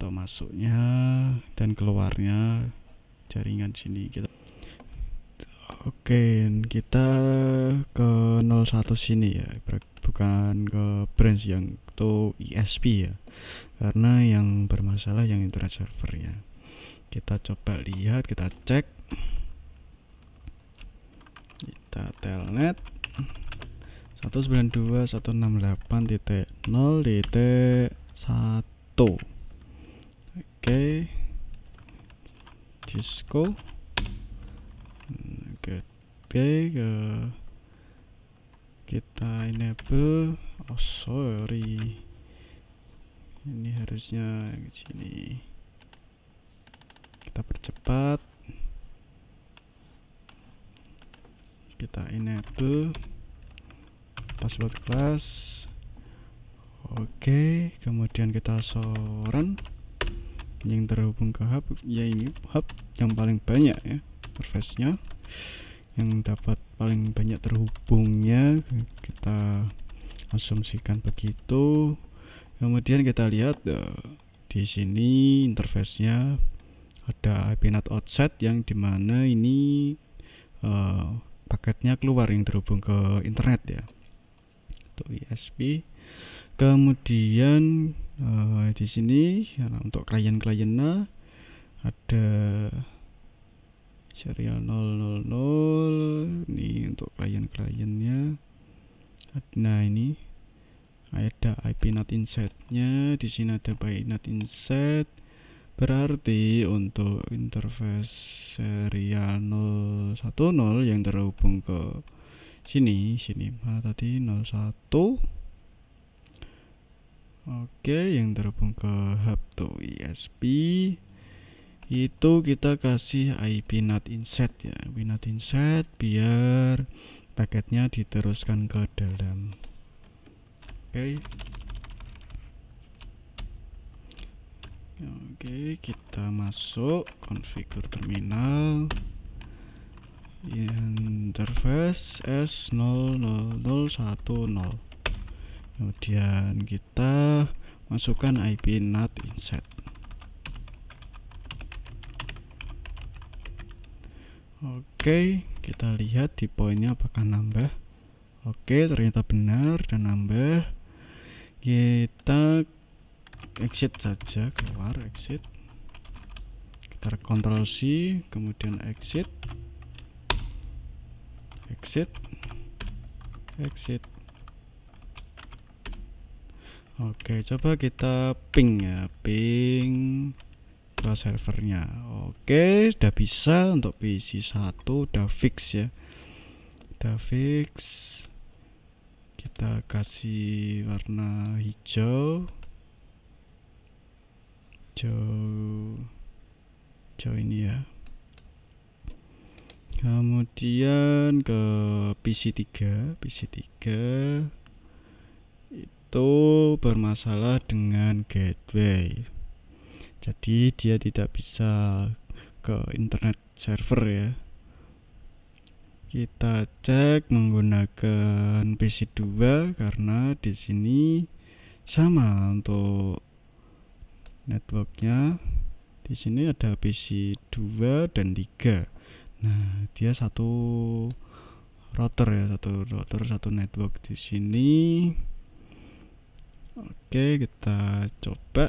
Speaker 1: masuknya dan keluarnya jaringan sini. Oke, kita ke 01 sini ya, bukan ke branch yang itu ISP ya, karena yang bermasalah yang internet servernya. Kita coba lihat, kita cek, kita telnet 192.168.0.1. Oke, Cisco. Oke, kita enable. Oh sorry, ini harusnya di sini. Kita percepat. Kita enable password class. Oke, kemudian kita show run. Yang terhubung ke hub ya, ini hub yang paling banyak ya interface-nya, yang dapat paling banyak terhubungnya, kita asumsikan begitu. Kemudian kita lihat di sini interface-nya ada IP NAT outset yang dimana ini paketnya keluar yang terhubung ke internet ya, untuk ISP. Kemudian di sini ya, untuk klien-kliennya ada serial 000. Ini untuk klien-kliennya. Nah, ini ada IP NAT inset-nya. Di sini ada IP NAT inset. Berarti untuk interface serial 010 yang terhubung ke sini mana tadi, 01. Oke, yang terhubung ke hub to ISP itu kita kasih IP NAT inset ya, IP NAT inset biar paketnya diteruskan ke dalam. Oke, kita masuk konfigur terminal, interface S00010. Kemudian kita masukkan IP NAT inset. Oke, kita lihat di poinnya apakah nambah. Oke, ternyata benar dan nambah. Kita exit saja, keluar, exit. Kita Ctrl C, kemudian exit, exit. Oke, coba kita ping ya, ping ke servernya. Oke, udah bisa untuk PC 1, udah fix ya. Udah fix. Kita kasih warna hijau. Hijau ini ya. Kemudian ke PC 3 itu bermasalah dengan gateway, jadi dia tidak bisa ke internet server ya. Kita cek menggunakan PC 2 karena di sini sama untuk networknya. Di sini ada PC 2 dan 3. Nah, dia satu router ya, satu network di sini. Oke, kita coba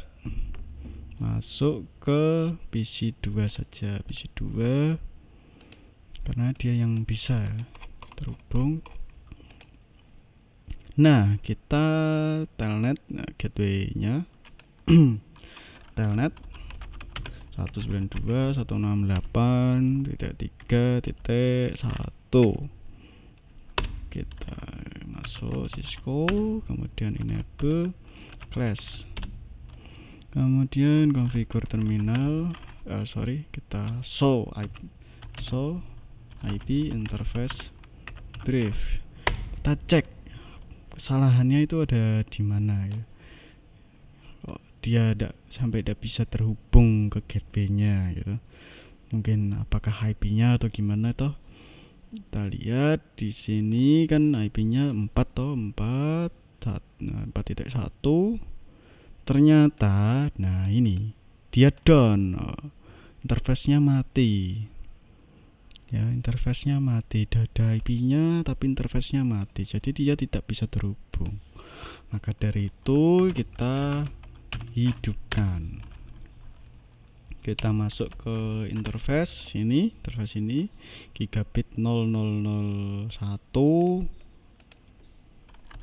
Speaker 1: masuk ke PC 2 saja, PC 2 karena dia yang bisa terhubung. Nah, kita telnet gateway-nya telnet 192.168.3.1. Kita masuk Cisco, kemudian enable class, kemudian configure terminal. Kita show IP interface brief. Kita cek kesalahannya itu ada di mana ya. Kok dia sampai tidak bisa terhubung ke gateway-nya gitu. Mungkin apakah IP-nya atau gimana toh? Kita lihat di sini kan IP-nya 4.1. Ternyata ini dia down. Interface-nya mati. Ya, interface-nya mati. Ada IP-nya tapi interface-nya mati. Jadi dia tidak bisa terhubung. Maka dari itu kita hidupkan. Kita masuk ke interface ini, gigabit 0001.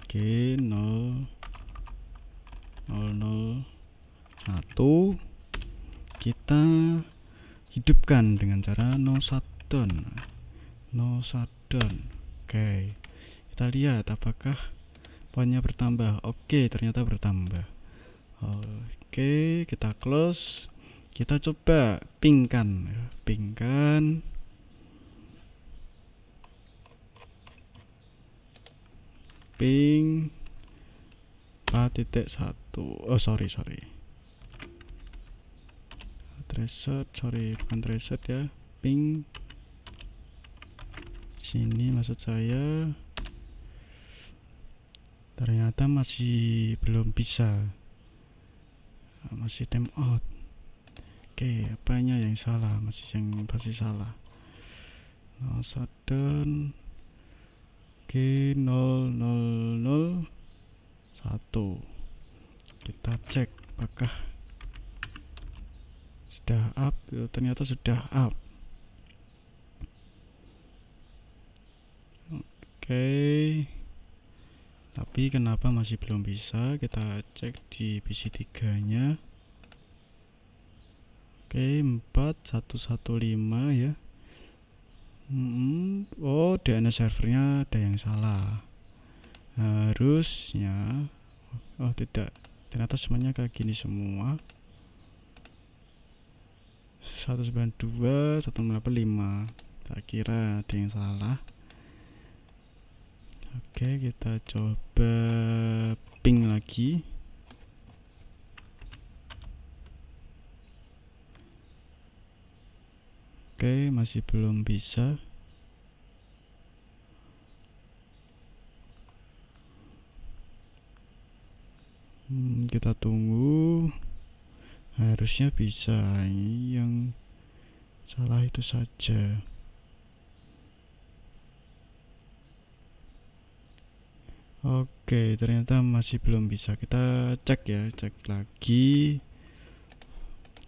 Speaker 1: Oke, 0001. Kita hidupkan dengan cara no shutdown. Oke, kita lihat apakah poinnya bertambah. Oke, ternyata bertambah. Oke, kita close. Kita coba pingkan ping 4.1. Oh sorry bukan reset ya, ping sini maksud saya. Ternyata masih belum bisa, masih time out. Oke, apanya yang salah? Masih salah. No shutdown. Oke, 0001. Kita cek apakah sudah up. Ternyata sudah up. Oke, tapi kenapa masih belum bisa? Kita cek di PC 3 nya. Oke, 4115 ya. Oh, DNS servernya ada yang salah. Harusnya tidak, ternyata semuanya kayak gini semua. 192.185. Tak kira ada yang salah. Oke, kita coba ping lagi. Oke, masih belum bisa. Kita tunggu. Harusnya bisa. Ini yang salah itu saja. Oke, ternyata masih belum bisa. Kita cek ya, cek lagi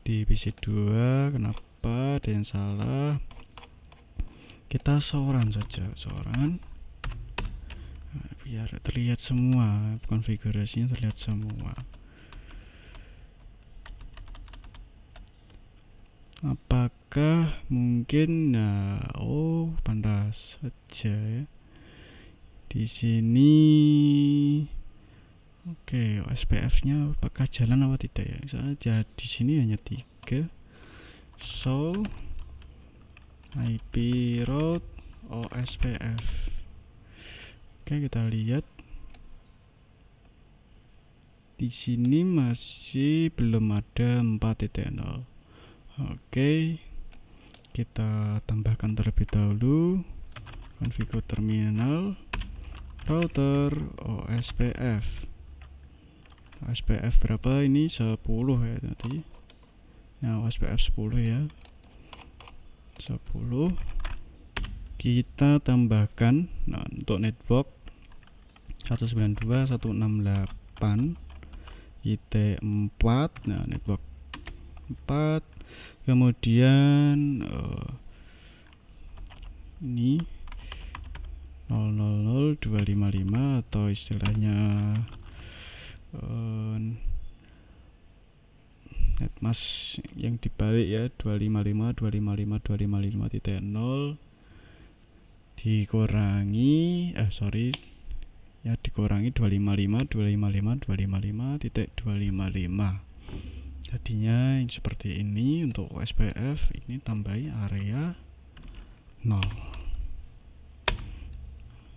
Speaker 1: di PC 2. Kenapa ada yang salah? Kita soran saja, soran. Nah, biar terlihat semua, konfigurasinya terlihat semua. Apakah mungkin, nah, oh, pantas saja ya. Di sini, oke, SPF-nya apakah jalan apa tidak ya? Soalnya di sini hanya 3. So, IP route OSPF. Oke, kita lihat. Di sini masih belum ada 4.0. Oke, kita tambahkan terlebih dahulu konfigur terminal router OSPF. OSPF berapa ini? 10 ya tadi. Nah, OSPF 10 ya. 10. Kita tambahkan, nah, untuk network 192.168 IT4. Nah, network 4. Kemudian ini 000255 atau istilahnya netmask yang dibalik ya, 255.255.255.0 dikurangi dikurangi 255.255.255.255. Jadinya yang seperti ini. Untuk SPF ini tambahi area 0.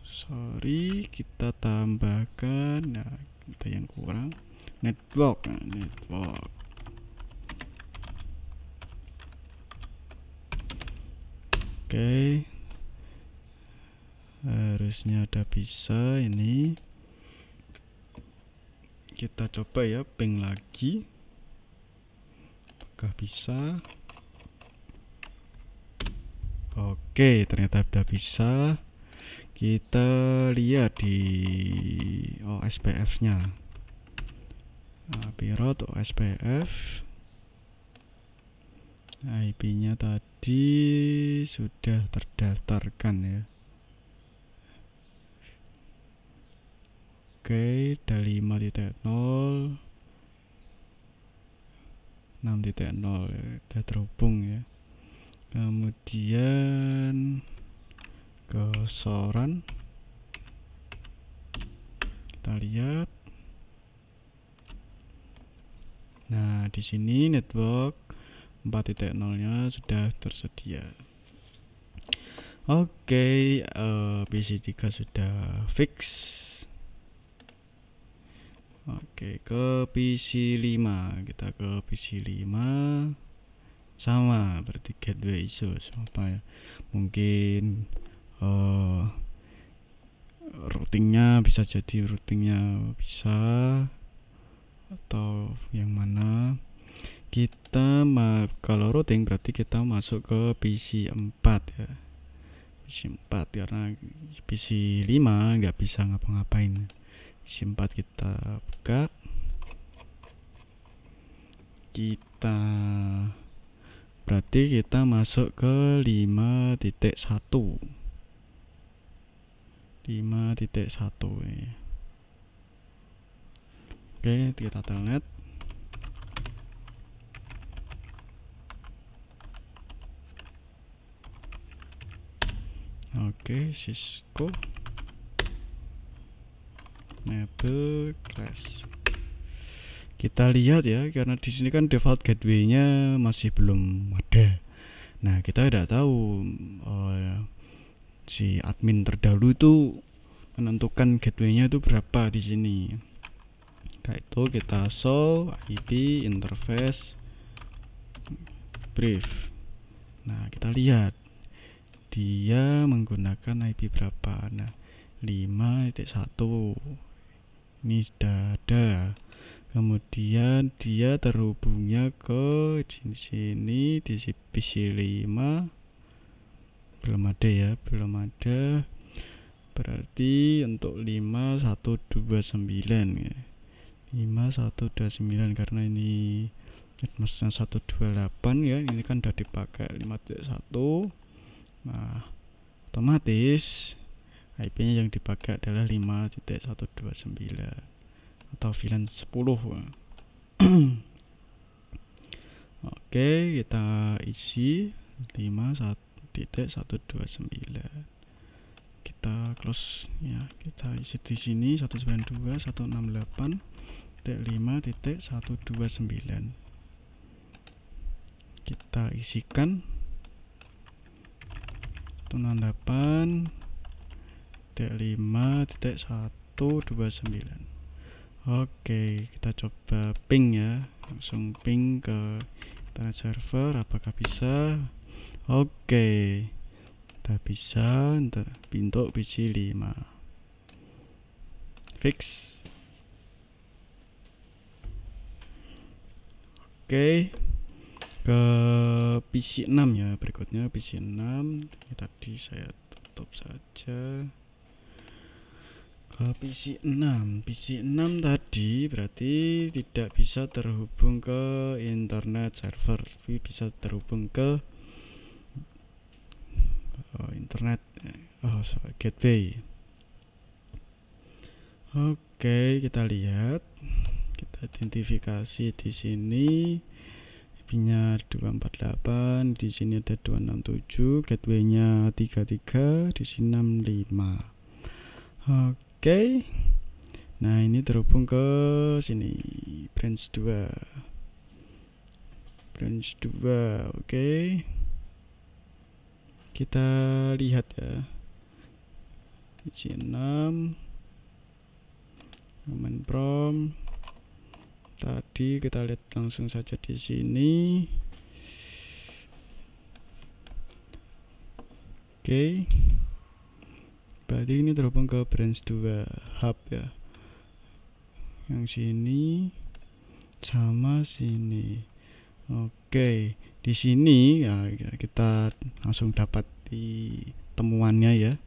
Speaker 1: Sorry, kita tambahkan, nah, kita yang kurang network. Oke, harusnya ada bisa. Ini kita coba ya, ping lagi. Apakah bisa? Oke, ternyata sudah bisa. Kita lihat di OSPF nya, pirot OSPF, IP nya tadi sudah terdaftarkan ya. Oke, ada 5.0 6.0 sudah terhubung ya. Kemudian ke soran, kita lihat. Nah, di sini network 4.0-nya sudah tersedia. Oke, PC3 sudah fix. Oke, ke PC5. Kita ke PC5. Sama berarti gateway ISO apa ya? Mungkin routingnya bisa jadi bisa, atau yang mana. Kita kalau routing berarti kita masuk ke PC4 ya. PC4 karena PC5 nggak bisa ngapa-ngapain. PC4 kita buka. Berarti kita masuk ke 5.1. 5.1 ya. Oke, kita telnet. Oke, Cisco Mabel Class. Kita lihat ya, karena di sini kan default gateway-nya masih belum ada. Nah, kita tidak tahu si admin terdahulu itu menentukan gateway-nya itu berapa di sini. Kayak itu kita show IP interface brief. Nah, kita lihat dia menggunakan IP berapa. Nah, 5.1 ini sudah ada. Kemudian dia terhubungnya ke sini di PC 5 belum ada ya, belum ada. Berarti untuk 5129 ya. 5129 karena ini netmasknya 128 ya, ini kan udah dipakai 5.1. Nah, otomatis IP-nya yang dipakai adalah 5.129 atau VLAN 10. Oke, kita isi 5.1.129. Kita close ya, kita isi di sini 192.168.5.129. Kita isikan 168.5.129. Oke, kita coba ping ya, langsung ping ke internet server apakah bisa. Oke, kita bisa bentuk PC 5 fix. Oke, ke PC 6 ya, berikutnya PC 6 ini tadi saya tutup saja. Ke PC 6 tadi berarti tidak bisa terhubung ke internet server, tapi bisa terhubung ke internet gateway. Oke, kita lihat, kita identifikasi di sini IP-nya 248, di sini ada 267, gateway-nya 33, di sini 65. Oke. Nah, ini terhubung ke sini branch 2. Oke. Kita lihat ya. PC 6 command prompt. Tadi kita lihat langsung saja di sini. Oke. Berarti ini terhubung ke branch 2 hub ya. Yang sini sama sini. Oke, di sini ya kita langsung dapat di temuannya ya.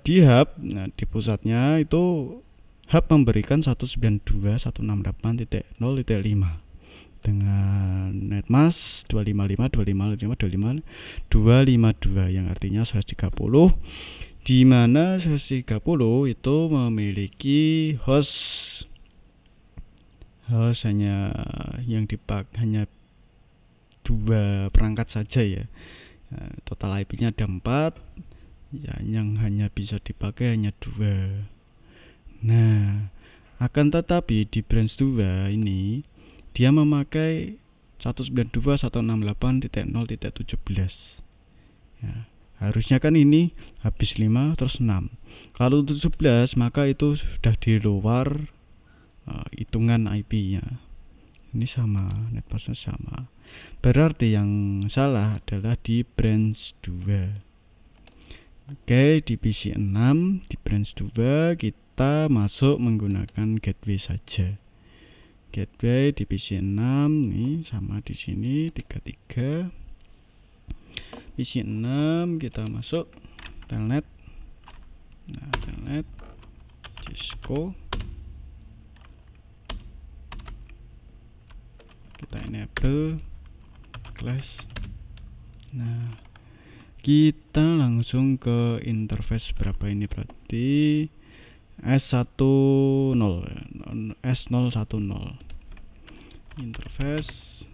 Speaker 1: Di hub, nah di pusatnya itu hub memberikan 192.168.0.5 dengan netmask 255 252 yang artinya 130, di mana 130 itu memiliki host hanya yang hanya 2 perangkat saja ya. Total IP-nya ada 4 ya, yang hanya bisa dipakai hanya 2. Nah, akan tetapi di branch 2 ini dia memakai 192.168.0.17 ya. Harusnya kan ini habis 5 terus 6. Kalau 17 maka itu sudah di luar hitungan IP-nya. Ini sama, netmasknya sama. Berarti yang salah adalah di branch 2. Oke, di PC 6 di branch 2 kita masuk menggunakan gateway saja. Gateway di PC 6 nih sama di sini 33. PC 6 kita masuk telnet. Nah, telnet Cisco. Kita enable class. Nah, kita langsung ke interface berapa ini, berarti S10 S010 interface.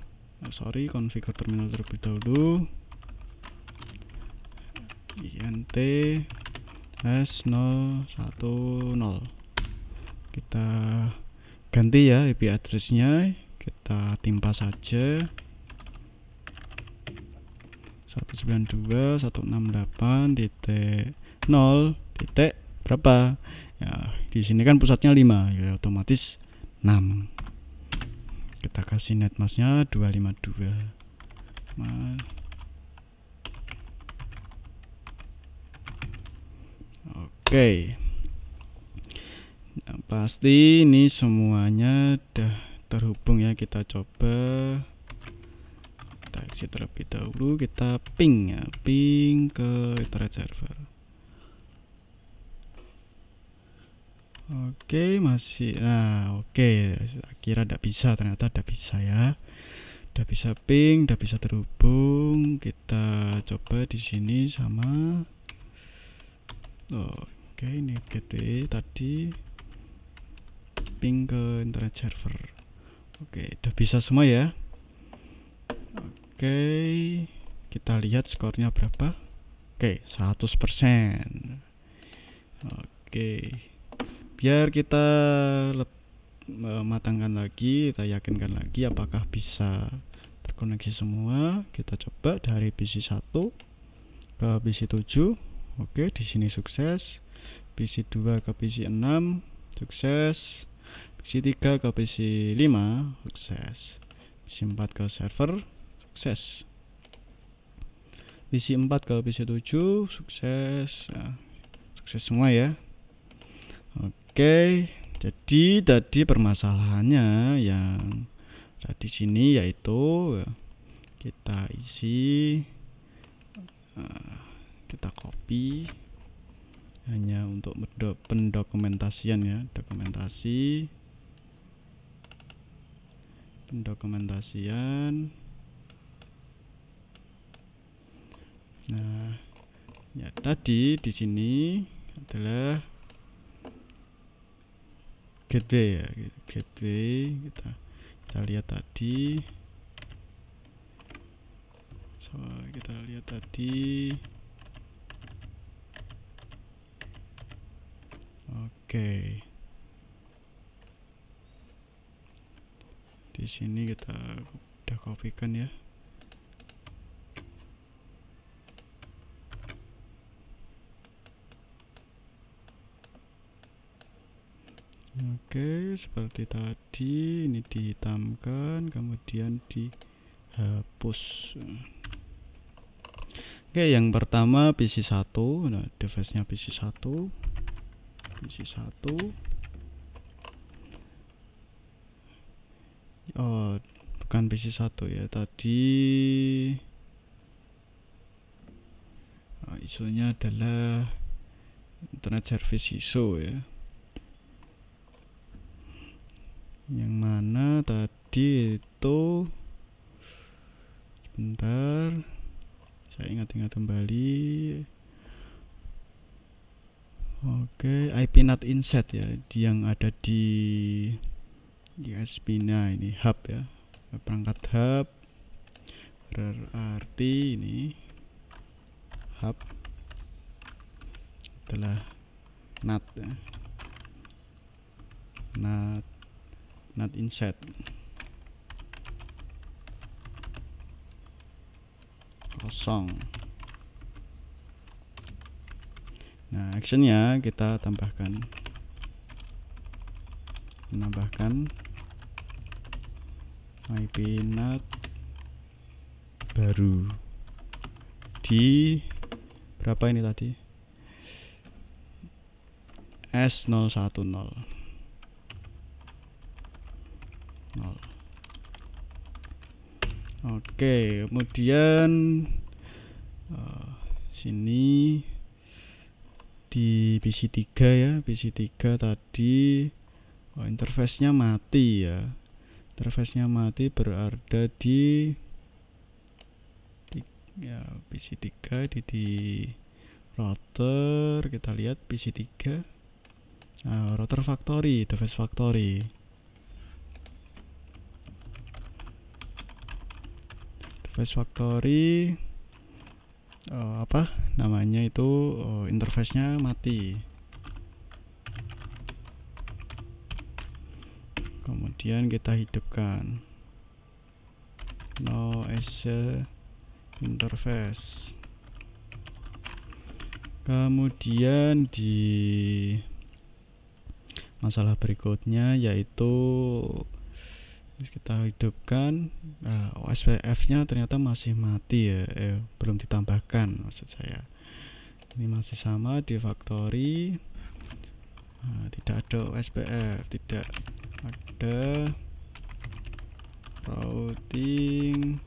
Speaker 1: Configure terminal terlebih dahulu. INT S010. Kita ganti ya IP address-nya, kita timpa saja 192.168.0.5 titik berapa ya, di sini kan pusatnya 5 ya, otomatis 6. Kita kasih net masknya 252. Oke. Nah, pasti ini semuanya udah terhubung ya. Kita coba, kita exit terlebih dahulu, kita ping ya, ping ke internet server. Oke, masih, nah oke, kira tidak bisa, ternyata tidak bisa ya. Udah bisa ping, udah bisa terhubung. Kita coba di sini sama, oke, ini gateway tadi ping ke internet server. Oke, udah bisa semua ya. Oke, kita lihat skornya berapa. Oke, 100%. Oke, biar kita matangkan lagi, kita yakinkan lagi apakah bisa terkoneksi semua. Kita coba dari PC 1 ke PC 7. Oke, di sini sukses. PC 2 ke PC 6 sukses. PC 3 ke PC 5 sukses. PC 4 ke server sukses. PC 4 ke PC 7 sukses. Nah, sukses semua ya. Oke, jadi tadi permasalahannya yang di sini yaitu kita isi, kita copy hanya untuk pendokumentasian ya, pendokumentasian. Nah, ya tadi di sini adalah gateway ya, gateway. Kita lihat tadi, oke, di sini kita udah kopikan ya. Oke, seperti tadi, ini dihitamkan kemudian dihapus. Oke, yang pertama PC 1. Nah, device-nya PC 1. Oh, bukan PC 1 ya. Tadi isunya adalah internet service ISO ya. Yang mana tadi itu, sebentar, saya ingat-ingat kembali. Oke, IP not inset ya, yang ada di ISP-nya ini hub ya, perangkat hub, berarti ini hub adalah NAT ya, not inset kosong. Nah, actionnya kita menambahkan IP NAT baru di berapa ini tadi, S010. Oke, kemudian sini di PC 3 ya, PC 3 tadi interface-nya mati ya. Interface-nya mati berada di ya, PC 3 di router. Kita lihat PC 3. Nah, router factory, device factory. Device factory apa namanya itu, interface-nya mati. Kemudian kita hidupkan no as interface. Kemudian di masalah berikutnya yaitu kita hidupkan. Nah, SPF nya ternyata masih mati ya, belum ditambahkan maksud saya. Ini masih sama di factory. Nah, tidak ada SPF, tidak ada routing.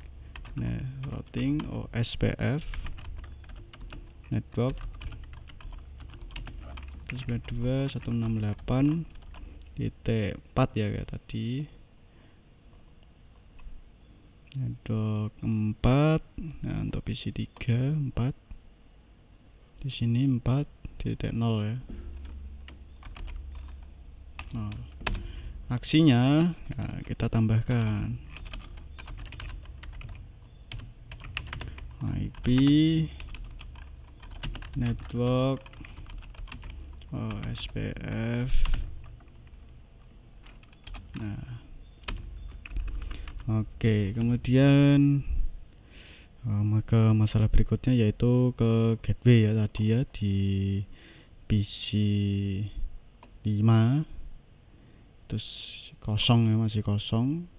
Speaker 1: Nah, routing SPF network 192.168.4 ya kayak tadi. Network 4. Nah, untuk PC 3 4. Di sini 4.0 ya. Nah, aksinya nah, kita tambahkan IP network SPF. Nah, oke, kemudian ke masalah berikutnya yaitu ke gateway ya tadi ya di PC 5 terus kosong ya, masih kosong.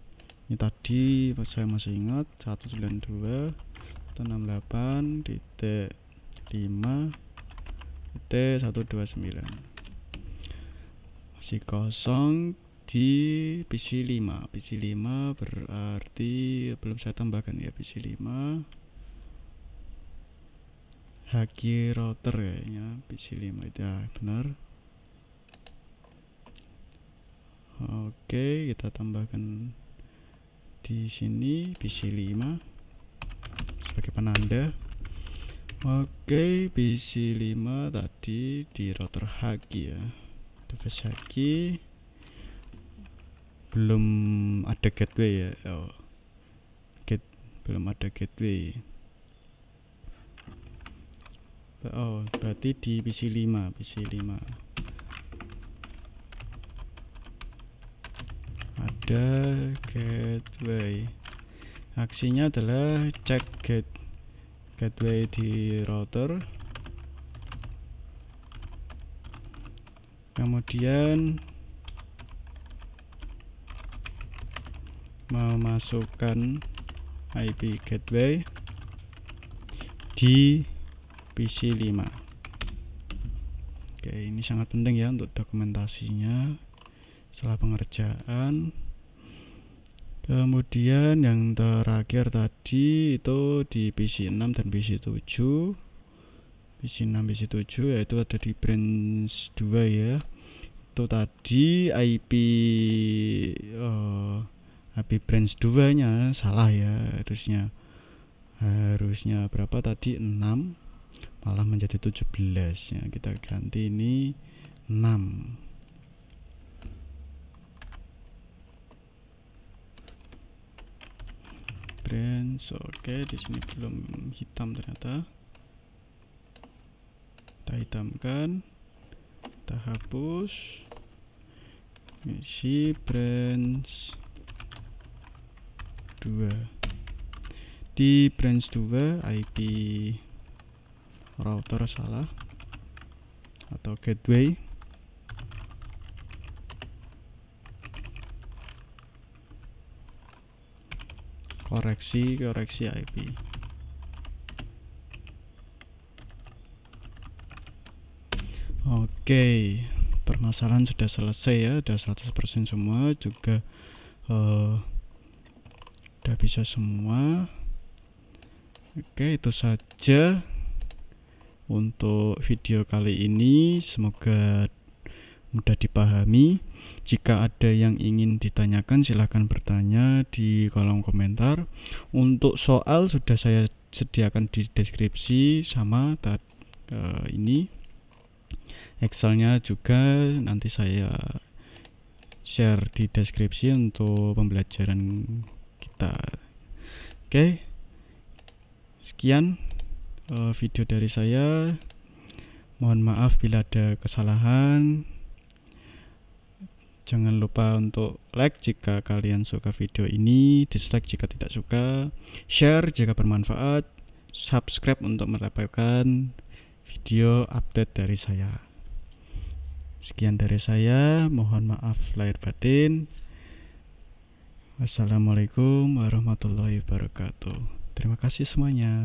Speaker 1: Ini tadi saya masih ingat 192.168.5.129 masih kosong di PC 5. PC 5 berarti belum saya tambahkan ya, PC 5 Haki router kayaknya PC 5 itu ya, benar. Oke, kita tambahkan di sini PC 5 sebagai penanda. Oke, PC 5 tadi di router Haki ya, device Haki. Belum ada gateway ya. Belum ada gateway. Berarti di PC 5 ada gateway. Aksinya adalah cek gateway di router, kemudian memasukkan IP gateway di PC 5. Oke, ini sangat penting ya untuk dokumentasinya setelah pengerjaan. Kemudian yang terakhir tadi itu di PC 6 dan PC 7. PC 6 PC 7 yaitu ada di branch 2 ya. Itu tadi IP branch 2 nya salah ya, harusnya berapa tadi, 6 malah menjadi 17 ya. Kita ganti ini 6. Branch. Oke, di sini belum hitam ternyata. Kita hitamkan, kita hapus. Isi branch 2. Di branch 2 IP router salah atau gateway. Koreksi IP. Oke, permasalahan sudah selesai ya, udah 100% semua, juga udah bisa semua. Oke, itu saja untuk video kali ini, semoga mudah dipahami. Jika ada yang ingin ditanyakan silahkan bertanya di kolom komentar. Untuk soal sudah saya sediakan di deskripsi, sama ini Excelnya juga nanti saya share di deskripsi untuk pembelajaran kita. Oke, sekian video dari saya. Mohon maaf bila ada kesalahan. Jangan lupa untuk like jika kalian suka video ini, dislike jika tidak suka, share jika bermanfaat, subscribe untuk mendapatkan video update dari saya. Sekian dari saya, mohon maaf lahir batin. Wassalamualaikum warahmatullahi wabarakatuh. Terima kasih semuanya.